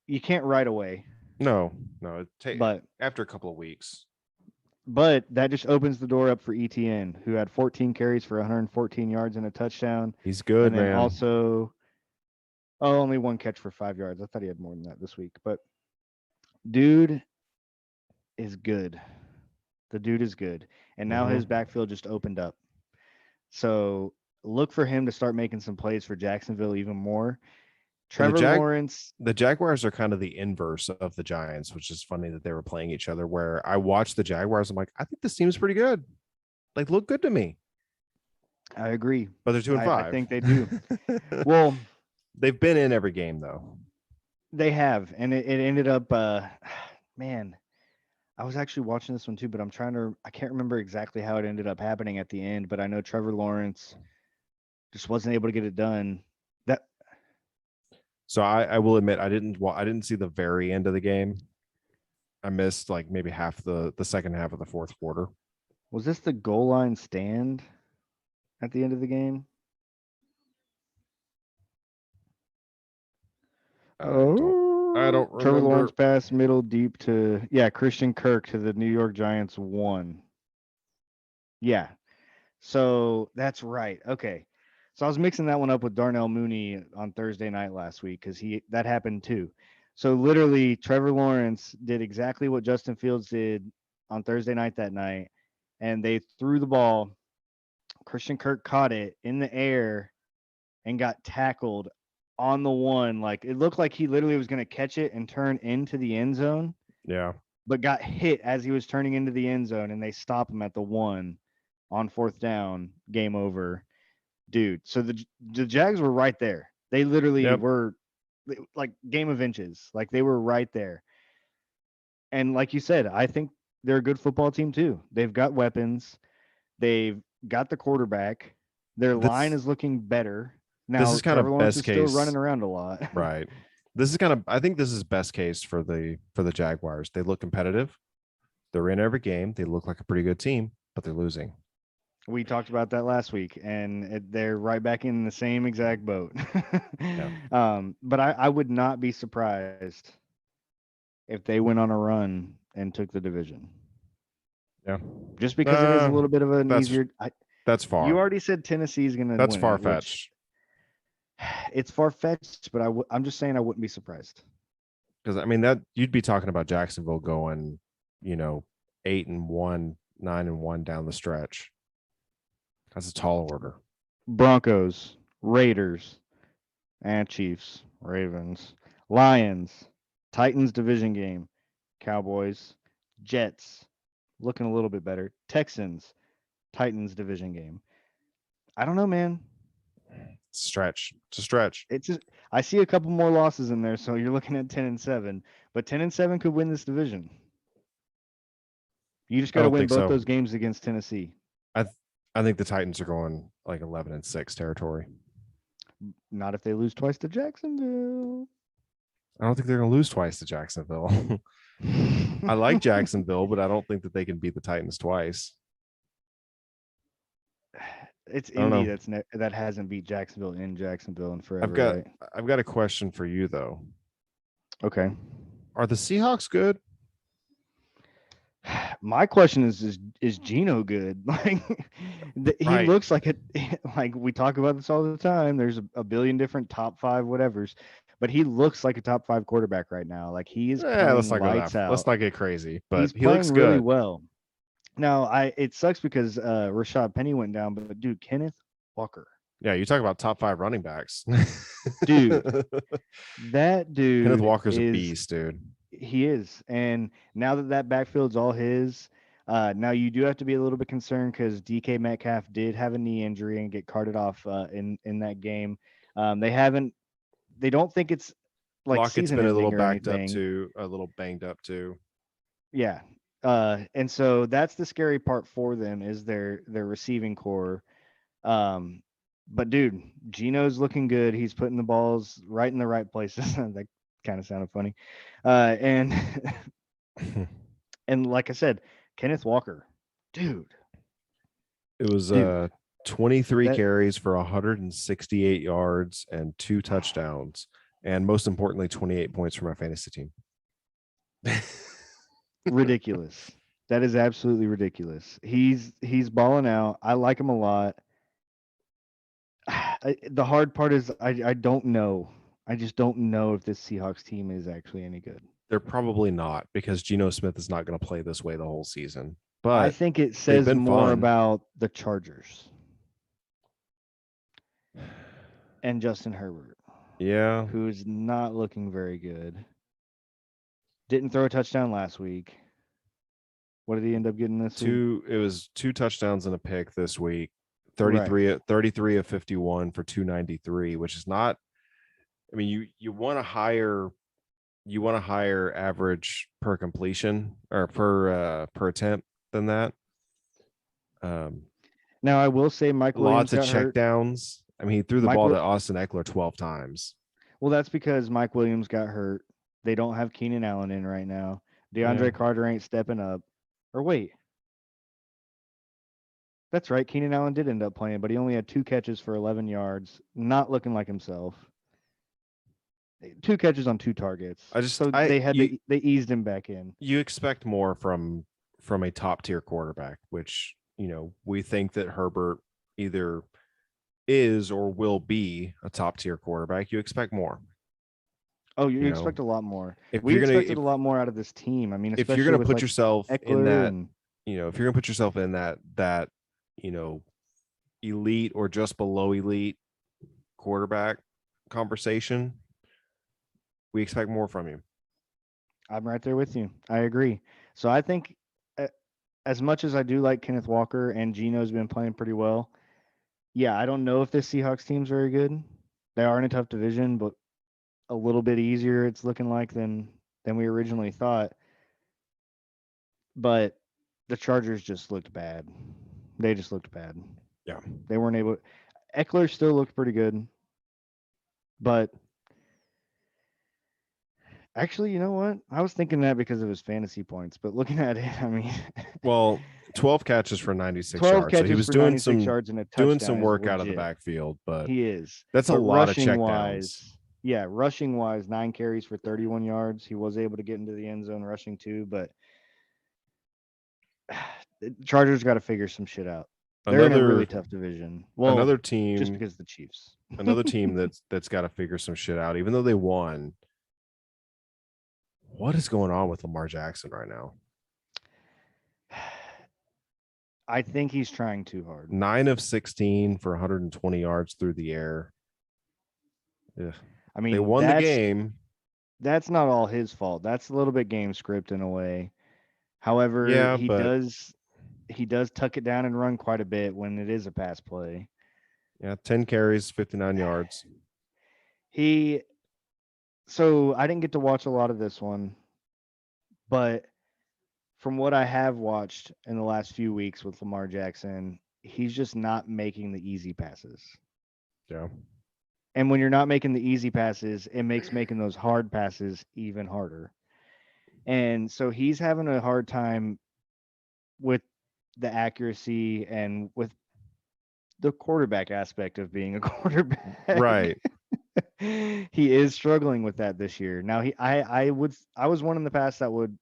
you can't right away. No, no, take But after a couple of weeks. that just opens the door up for ETN, who had 14 carries for 114 yards and a touchdown, He's good, and then man. also only 1 catch for 5 yards. I thought he had more than that this week, but dude is good. The dude is good, and now his Mm-hmm. backfield just opened up. So look for him to start making some plays for Jacksonville even more. Trevor Lawrence. The Jaguars are kind of the inverse of the Giants, which is funny that they were playing each other. Where I watched the Jaguars, I'm like, I think this team's pretty good. Like, look good to me. I agree. But they're 2-5. I think they do. Well, they've been in every game though. They have, and it ended up. Man, I was actually watching this one too, but I can't remember exactly how it ended up happening at the end. But I know Trevor Lawrence just wasn't able to get it done. So I will admit I didn't see the very end of the game. I missed like maybe half the second half of the fourth quarter. Was this the goal line stand at the end of the game? I don't remember. Trevor Lawrence pass middle deep to Christian Kirk to the New York Giants 1. Yeah. So that's right. Okay. So I was mixing that one up with Darnell Mooney on Thursday night last week because that happened too. So literally, Trevor Lawrence did exactly what Justin Fields did on Thursday night that night, and they threw the ball. Christian Kirk caught it in the air and got tackled on the 1. Like it looked like he literally was going to catch it and turn into the end zone. Yeah. But got hit as he was turning into the end zone, and they stop him at the 1 on 4th down. Game over. Dude, so the Jags were right there. They literally were like game of inches. Like they were right there. And like you said, I think they're a good football team too. They've got weapons. They've got the quarterback. Their line is looking better. Now, this is kind Trevor of Lawrence best is case. still running around a lot. Right. This is kind of, I think this is best case for the Jaguars. They look competitive. They're in every game. They look like a pretty good team, but they're losing. We talked about that last week, and they're right back in the same exact boat. But I would not be surprised if they went on a run and took the division. Yeah. Just because it is a little bit of an easier. That's far. You already said Tennessee's going to win. That's far-fetched. It's far-fetched, but I'm just saying I wouldn't be surprised. Because, I mean, that you'd be talking about Jacksonville going, 8-1, 9-1 down the stretch. That's a tall order. Broncos, Raiders, and Chiefs, Ravens, Lions, Titans division game, Cowboys, Jets, looking a little bit better, Texans, Titans division game. I don't know, man. It's a stretch. It's just I see a couple more losses in there, so you're looking at 10-7, but 10-7 could win this division. You just got to win both those games against Tennessee. I think the Titans are going like 11-6 territory. Not if they lose twice to Jacksonville. I don't think they're going to lose twice to Jacksonville. I like Jacksonville, but I don't think that they can beat the Titans twice. It's Indy that hasn't beat Jacksonville in Jacksonville in forever. I've got a question for you though. Okay. Are the Seahawks good? My question is Geno good? Like he looks like it. Like we talk about this all the time. There's a billion different top 5 whatevers, but he looks like a top 5 quarterback right now. Like he is playing lights out. Let's not get crazy, but he looks good. Really well. Now it sucks because Rashad Penny went down, but dude, Kenneth Walker. Yeah, you talk about top 5 running backs. Dude, that dude Kenneth Walker's a beast, dude. He is. And now that backfield's all his, now you do have to be a little bit concerned because DK Metcalf did have a knee injury and get carted off in that game. They don't think it's like Lockett's been a little banged up too. Yeah. And so that's the scary part for them is their receiving core. But dude, Geno's looking good. He's putting the balls right in the right places. That kind of sounded funny. And and like I said, Kenneth Walker, dude. It was 23 carries for 168 yards and 2 touchdowns. And most importantly, 28 points for my fantasy team. Ridiculous. That is absolutely ridiculous. He's balling out. I like him a lot. The hard part is I don't know. I just don't know if this Seahawks team is actually any good. They're probably not because Geno Smith is not going to play this way the whole season. But I think it says more about the Chargers and Justin Herbert. Yeah. who's not looking very good. Didn't throw a touchdown last week. What did he end up getting this week? It was 2 touchdowns and a pick this week. Right. 33 of 51 for 293, which is not, I mean, you want a higher average per completion or per attempt than that. Now I will say Mike Williams Lots of got hurt. checkdowns. I mean, he threw the Mike, ball to Austin Eckler 12 times. well, that's because Mike Williams got hurt. They don't have Keenan Allen in right now. Yeah. DeAndre Carter ain't stepping up. Or wait, that's right. Keenan Allen did end up playing, but he only had 2 catches for 11 yards. Not looking like himself. 2 catches on 2 targets. So they eased him back in. You expect more from a top tier quarterback, which, we think that Herbert either is or will be a top tier quarterback. You expect more. Oh, you expect a lot more. If We you're gonna expected a lot more out of this team. I mean, if you're especially gonna with put like yourself in Eckler that, and if you're gonna put yourself in that elite or just below elite quarterback conversation, we expect more from you. I'm right there with you. I agree. So I think, as much as I do like Kenneth Walker and Geno's been playing pretty well, yeah, I don't know if this Seahawks team's very good. They are in a tough division, but a little bit easier it's looking like than we originally thought. But the Chargers just looked bad. They just looked bad. Yeah. They weren't able. Eckler still looked pretty good, but actually, you know what? I was thinking that because of his fantasy points, but looking at it, I mean, Well, 12 catches for 96 12 yards. So he catches was for doing 96 yards and a doing touchdown some is work out of the legit. backfield, but He is. that's a But lot of rushing checkdowns. wise, yeah, rushing wise, 9 carries for 31 yards. He was able to get into the end zone rushing too, but the Chargers got to figure some shit out. They're in a really tough division. Well, another team, just because of the Chiefs. another team that's got to figure some shit out, even though they won. What is going on with Lamar Jackson right now? I think he's trying too hard. 9 of 16 for 120 yards through the air. Yeah. I mean, they won the game. That's not all his fault. That's a little bit game script in a way. However, Yeah, he does tuck it down and run quite a bit when it is a pass play. Yeah, 10 carries, 59 yards. So I didn't get to watch a lot of this one, but from what I have watched in the last few weeks with Lamar Jackson, he's just not making the easy passes. Yeah. And when you're not making the easy passes, it makes making those hard passes even harder. And so he's having a hard time with the accuracy and with the quarterback aspect of being a quarterback. Right. He is struggling with that this year. Now I was one in the past that would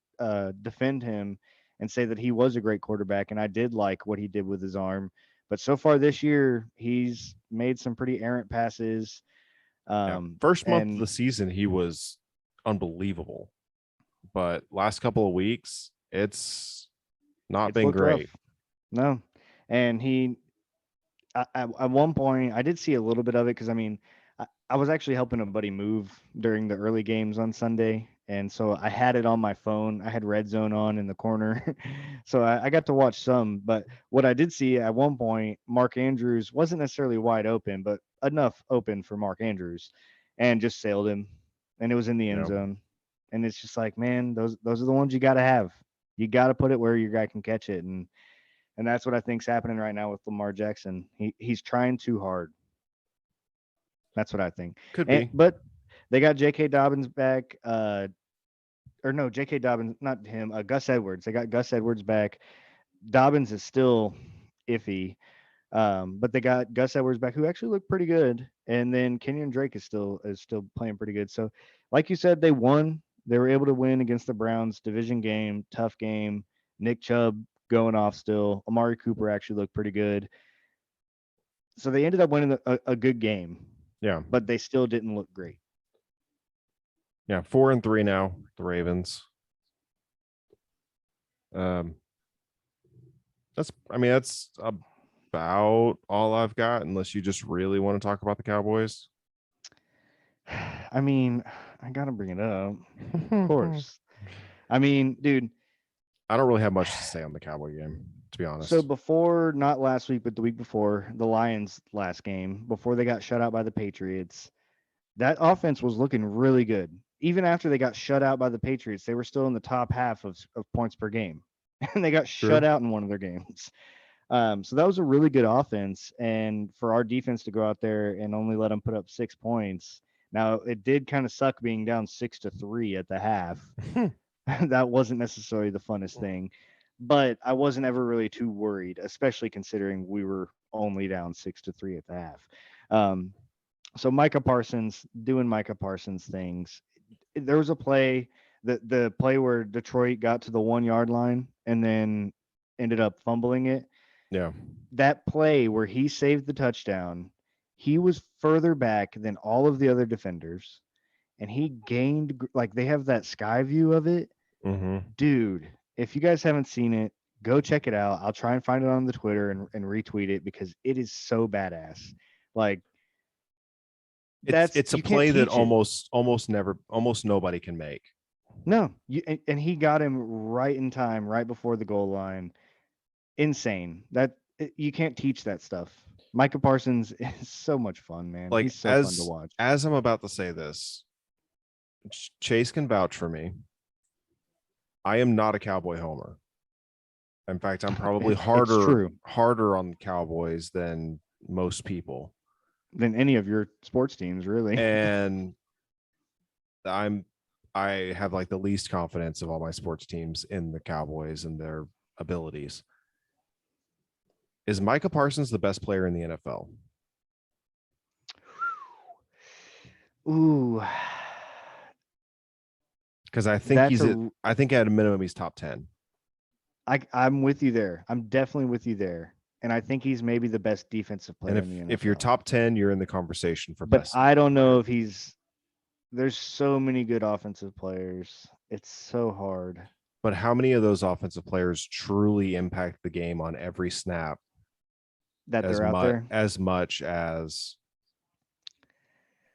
defend him and say that he was a great quarterback, and I did like what he did with his arm. But so far this year, he's made some pretty errant passes. First month of the season, he was unbelievable, but last couple of weeks, it's not been great. Rough. No, and at one point, I did see a little bit of it because I mean, I was actually helping a buddy move during the early games on Sunday, and so I had it on my phone. I had Red Zone on in the corner, so I got to watch some. But what I did see at one point, Mark Andrews wasn't necessarily wide open, but enough open for Mark Andrews, and just sailed him, and it was in the end zone. And it's just like, man, those are the ones you got to have. You got to put it where your guy can catch it, and that's what I think's happening right now with Lamar Jackson. He's trying too hard. That's what I think. Could be. But they got J.K. Dobbins back. Or no, J.K. Dobbins, not him. Gus Edwards. They got Gus Edwards back. Dobbins is still iffy. But they got Gus Edwards back, who actually looked pretty good. And then Kenyon Drake is still playing pretty good. So, like you said, they won. They were able to win against the Browns. Division game, tough game. Nick Chubb going off still. Amari Cooper actually looked pretty good. So they ended up winning a good game. Yeah. But they still didn't look great. Yeah, 4-3 now, the Ravens. That's about all I've got, unless you just really want to talk about the Cowboys. I mean, I gotta bring it up. Of course. I mean, dude. I don't really have much to say on the Cowboy game, to be So honest. before, not last week, but the week before, the Lions last game, before they got shut out by the Patriots, that offense was looking really good. Even after they got shut out by the Patriots, they were still in the top half of points per game, and they got shut True. out in one of their games. So that was a really good offense, and for our defense to go out there and only let them put up 6 points. Now it did kind of suck being down 6-3 at the half. That wasn't necessarily the funnest thing, but I wasn't ever really too worried, especially considering we were only down 6-3 at the half. Um, so Micah Parsons doing Micah Parsons things. There was a play, the play where Detroit got to the 1 yard line and then ended up fumbling it. Yeah. That play where he saved the touchdown, he was further back than all of the other defenders, and he gained, like, they have that sky view of it. Mm-hmm. Dude, if you guys haven't seen it, go check it out. I'll try and find it on the Twitter and retweet it because it is so badass. Like, It's a you can't play that teach it. almost nobody can make. No, and he got him right in time, right before the goal line. Insane. You can't teach that stuff. Micah Parsons is so much fun, man. Like He's so fun to watch. as I'm about to say this, Chase can vouch for me. I am not a Cowboy homer. In fact, I'm probably It's true harder on the Cowboys than most people. than any of your sports teams, really. And I have like the least confidence of all my sports teams in the Cowboys and their abilities. Is Micah Parsons the best player in the NFL? Ooh, Because I think that's a. I think at a minimum he's top 10. I'm with you there. I'm definitely with you there, and I think he's maybe the best defensive And player in the if you're NFL. top 10, you're in the conversation for But best. I don't know if he's. There's so many good offensive players. It's so hard. But how many of those offensive players truly impact the game on every snap That they're out there as much as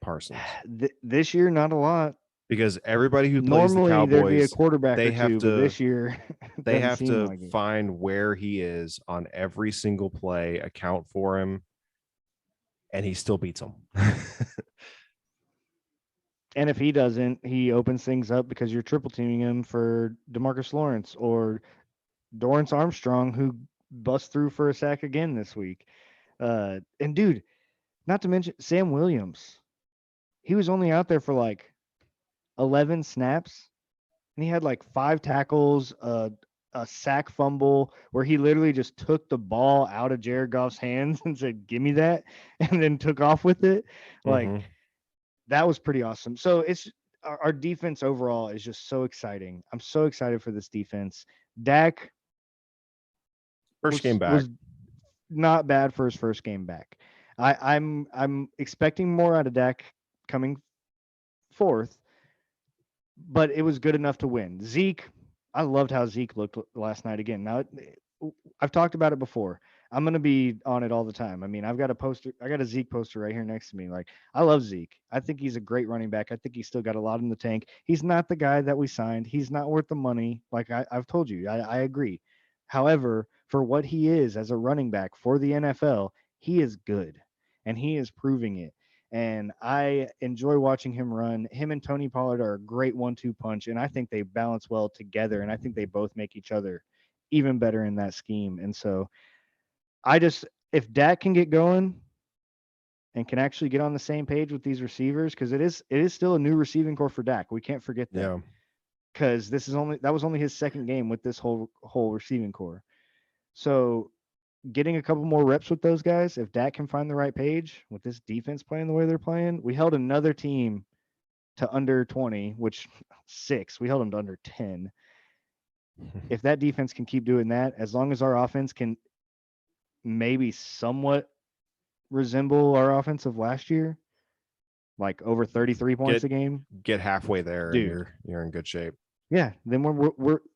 Parsons? this year. Not a lot. Because everybody who plays the Normally there'd be a Cowboys, quarterback they or have two, but to this year it they doesn't have seem to like it. find where he is on every single play, account for him, and he still beats them. And if he doesn't, he opens things up because you're triple teaming him for DeMarcus Lawrence or Dorrance Armstrong, who bust through for a sack again this week. And dude, not to mention Sam Williams. He was only out there for like 11 snaps, and he had like 5 tackles, a sack fumble where he literally just took the ball out of Jared Goff's hands and said, "Give me that," and then took off with it. Like, Mm-hmm. that was pretty awesome. So it's our defense overall is just so exciting. I'm so excited for this defense. Dak First game back. was not bad for his first game back. I'm expecting more out of Dak coming forth, but it was good enough to win. Zeke, I loved how Zeke looked last night again. Now, I've talked about it before. I'm gonna be on it all the time. I mean, I've got a poster. I got a Zeke poster right here next to me. Like, I love Zeke. I think he's a great running back. I think he's still got a lot in the tank. He's not the guy that we signed. He's not worth the money. Like I've told you, I agree. However, for what he is as a running back for the NFL, he is good, and he is proving it. And I enjoy watching him run. Him and Tony Pollard are a great 1-2 punch, and I think they balance well together. And I think they both make each other even better in that scheme. And so if Dak can get going and can actually get on the same page with these receivers, because it is still a new receiving core for Dak. We can't forget that. Yeah. Because that was only his second game with this whole receiving core. So getting a couple more reps with those guys, if Dak can find the right page with this defense playing the way they're playing, we held another team to under 20, which 6. We held them to under 10. If that defense can keep doing that, as long as our offense can maybe somewhat resemble our offense of last year, like over 33 points a game, Get halfway there, dude, and you're in good shape. yeah, then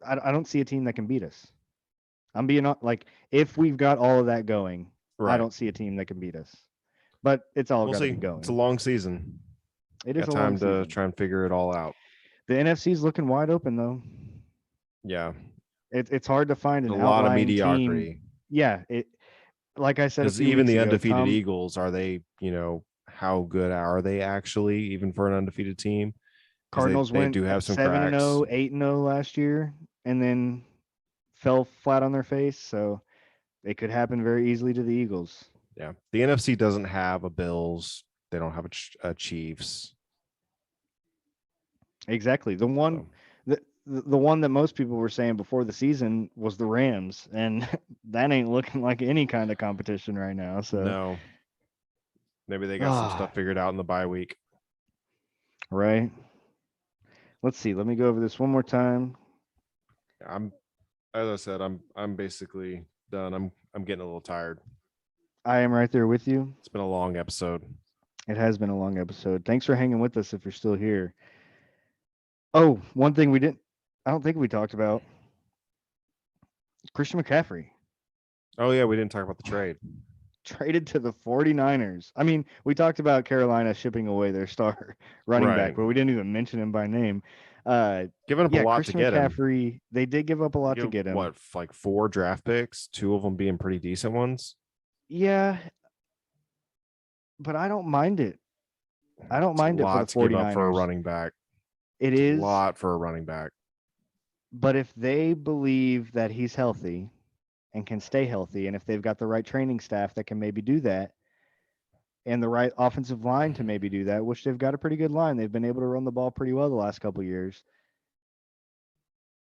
I don't see a team that can beat us. I'm being like, if we've got all of that going, Right. I don't see a team that can beat us. But it's all We'll got to see. be going. It's a long season. It is Got a long time to season. try and figure it all out. The NFC's looking wide open though. Yeah, It's hard to find a an lot of outlying team. mediocrity. Yeah, it like I said a Because few even weeks the ago, undefeated Tom. Eagles, are they? How good are they actually, even for an undefeated team? Because Cardinals they went do have some 7-0, cracks. 8-0 last year, and then fell flat on their face. So it could happen very easily to the Eagles. Yeah, the NFC doesn't have a Bills. They don't have a Chiefs. Exactly. So, The one that most people were saying before the season was the Rams, and that ain't looking like any kind of competition right now. So, no, maybe they got some ah, stuff figured out in the bye week. right. Let's see. Let me go over this one more time. I'm, as I said, I'm basically done. I'm getting a little tired. I am right there with you. It's been a long episode. It has been a long episode. Thanks for hanging with us if you're still here. Oh, one thing I don't think we talked about Christian McCaffrey Oh yeah, we didn't talk about the trade. traded to the 49ers. I mean, we talked about Carolina shipping away their star running back, Right, but we didn't even mention him by name. Uh, giving up a yeah, lot to Christian get him. McCaffrey, they did give up a lot to Give get him. what, like 4 draft picks, 2 of them being pretty decent ones. Yeah, but I don't mind it. I don't It's a mind it for the lot to give up for a 49ers. running back. It It's a is, lot for a running back. but if they believe that he's healthy and can stay healthy, and if they've got the right training staff that can maybe do that, and the right offensive line to maybe do that, which they've got a pretty good line. They've been able to run the ball pretty well the last couple of years.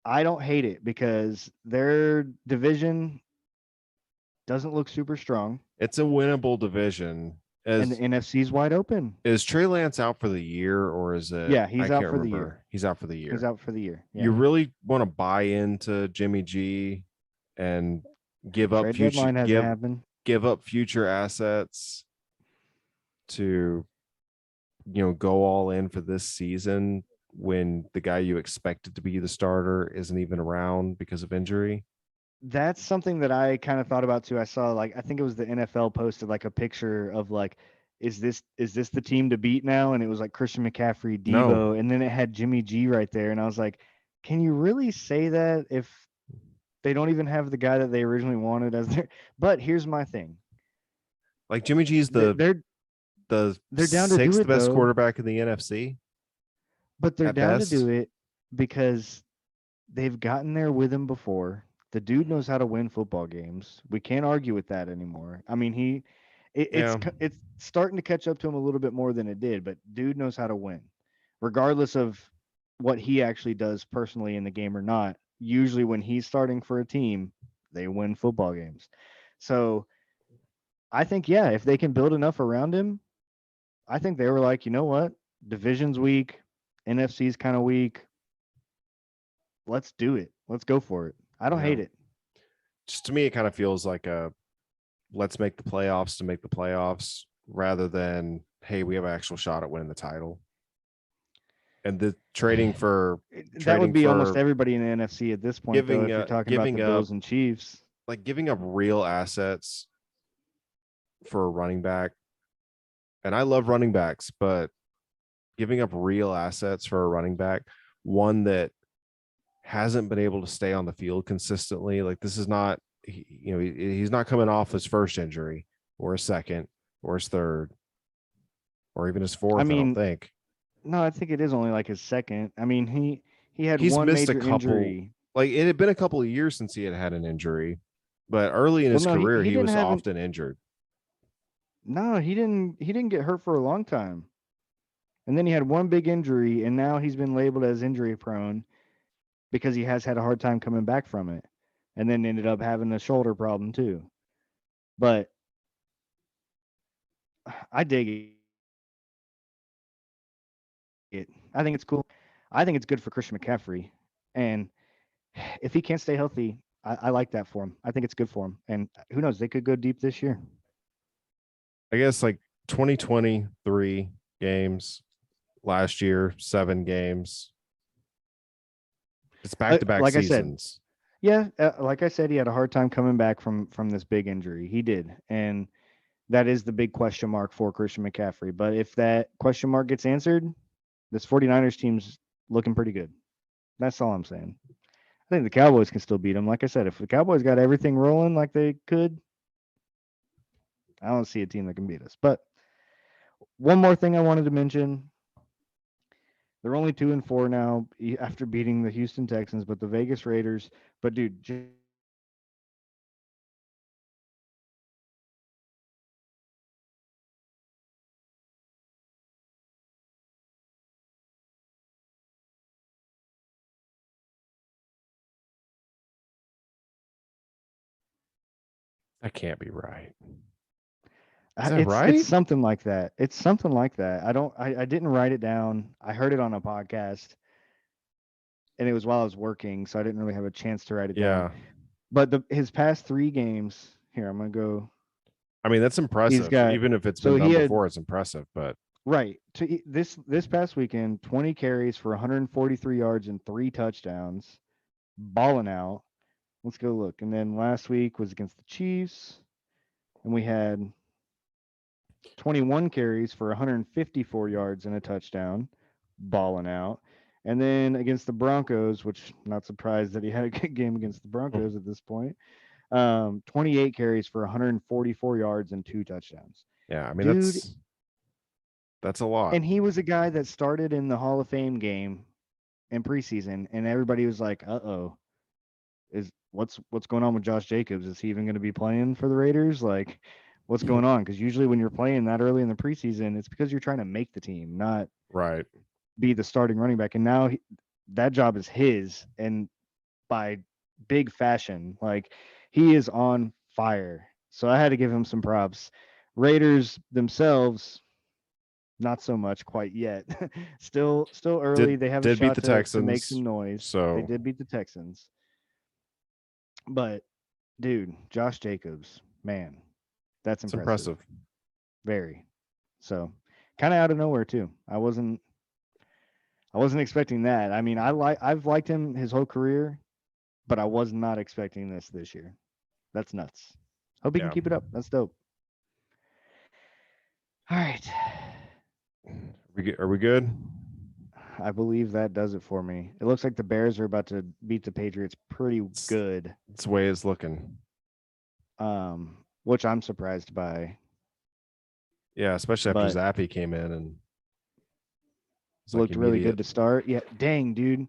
I don't hate it because their division doesn't look super strong, It's a winnable division. and the NFC's wide open. Is Trey Lance out for the year, or is it? Yeah, I he's out can't for the year. remember. He's out for the He's year. out for the year. Yeah. You really want to buy into Jimmy G and give up Trade future deadline hasn't happened. give up future assets to go all in for this season when the guy you expected to be the starter isn't even around because of injury. That's something that I kind of thought about too. I saw I think it was the NFL posted like a picture of is this the team to beat now? And it was like Christian McCaffrey, No, Debo, and then it had Jimmy G right there. And I was like, can you really say that if they don't even have the guy that they originally wanted as their? But here's my thing. like Jimmy G's They're the they're down to do sixth it best though, quarterback in the NFC but they're at down to do best. it because they've gotten there with him before. The dude knows how to win football games. We can't argue with that anymore. I mean, Yeah, it's starting to catch up to him a little bit more than it did, but dude knows how to win, regardless of what he actually does personally in the game or not. Usually, when he's starting for a team, they win football games. So I think, yeah, if they can build enough around him, I think they were like, you know what, division's weak, NFC's kind of weak. Let's do it. Let's go for it. I don't yeah. hate it. Just to me, it kind of feels like a let's make the playoffs to make the playoffs rather than hey, we have an actual shot at winning the title. And the That would trading be almost for everybody in the NFC at this point, though, if you're talking about the giving up Bills and Chiefs. like giving up real assets for a running back. And I love running backs, but giving up real assets for a running back, one that hasn't been able to stay on the field consistently. Like this is not, he's not coming off his first injury or his second or his third or even his I fourth. I don't mean, think no, I think it is only like his second. I mean, he had he's one missed a major couple. injury. Like it had been a couple of years since he had an injury, but early in Well, his no, career, he he didn't was have an often injured. no, he didn't get hurt for a long time. And then he had one big injury, and now he's been labeled as injury prone because he has had a hard time coming back from it. And then ended up having a shoulder problem too. But I dig it. I think it's cool. I think it's good for Christian McCaffrey. And if he can't stay healthy, I like that for him. I think it's good for him. And who knows? They could go deep this year. I guess like 2023 games last year, 7 games. It's back to back Like I said, seasons. yeah, like I said, he had a hard time coming back from this big injury. He did, and that is the big question mark for Christian McCaffrey. But if that question mark gets answered, this 49ers team's looking pretty good. That's all I'm saying. I think the Cowboys can still beat them. Like I said, if the Cowboys got everything rolling like they could, I don't see a team that can beat us. But one more thing I wanted to mention. They're only 2-4 now after beating the Houston Texans, but the Vegas Raiders. But dude, That can't be right. Is that right? It's something like that. It's something like that. I didn't write it down. I heard it on a podcast, and it was while I was working, so I didn't really have a chance to write it down. Yeah. But his past 3 games, here I'm gonna go. I mean, that's impressive. got- Even if it's so been he done had- before, it's impressive. But Right. This past weekend, 20 carries for 143 yards and 3 touchdowns, balling out. Let's go look. And then last week was against the Chiefs, and we had 21 carries for 154 yards and a touchdown, balling out. And then against the Broncos, which I'm not surprised that he had a good game against the Broncos at this point, 28 carries for 144 yards and 2 touchdowns. yeah, I mean, Dude, that's a lot. and he was a guy that started in the Hall of Fame game in preseason, and everybody was like, "Uh-oh, what's going on with Josh Jacobs? Is he even going to be playing for the Raiders? Like, what's going on?" Because usually when you're playing that early in the preseason, it's because you're trying to make the team, not Right. be the starting running back. And now that job is his, and by big fashion. Like, he is on fire. So I had to give him some props. Raiders themselves, not so much quite yet. still early. They have a did beat shot the to make Texans, some noise. so They did beat the Texans. But dude, Josh Jacobs, man, that's it's impressive. impressive. Very. So kind of out of nowhere too. I wasn't expecting that. I mean, I've liked him his whole career, but I was not expecting this year. That's nuts. Hope he can Yeah. keep it up. That's dope. All right. Are we good? I believe that does it for me. It looks like the Bears are about to beat the Patriots pretty good. It's the way it's looking. Which I'm surprised by. Yeah, especially after But- Zappy came in and Looked really good to start. Yeah, dang, dude.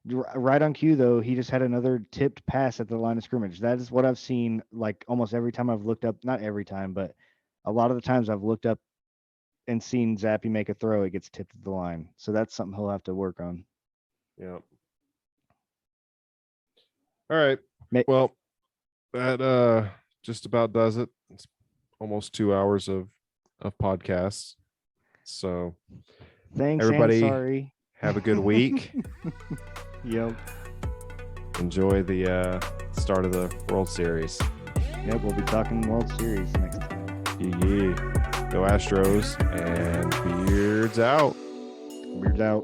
Right on cue, though, he just had another tipped pass at the line of scrimmage. That is what I've seen, like, almost every time I've looked up. Not every time, but a lot of the times I've looked up and seen Zappy make a throw, it gets tipped at the line. So that's something he'll have to work on. Yeah. All right. Ma- Well, that just about does it. It's almost 2 hours of podcasts. So Thanks, everybody, and sorry. have a good week. Yep. Enjoy the start of the World Series. Yep, we'll be talking World Series next time. Yeah. Go Astros, and Beards out. Beards out.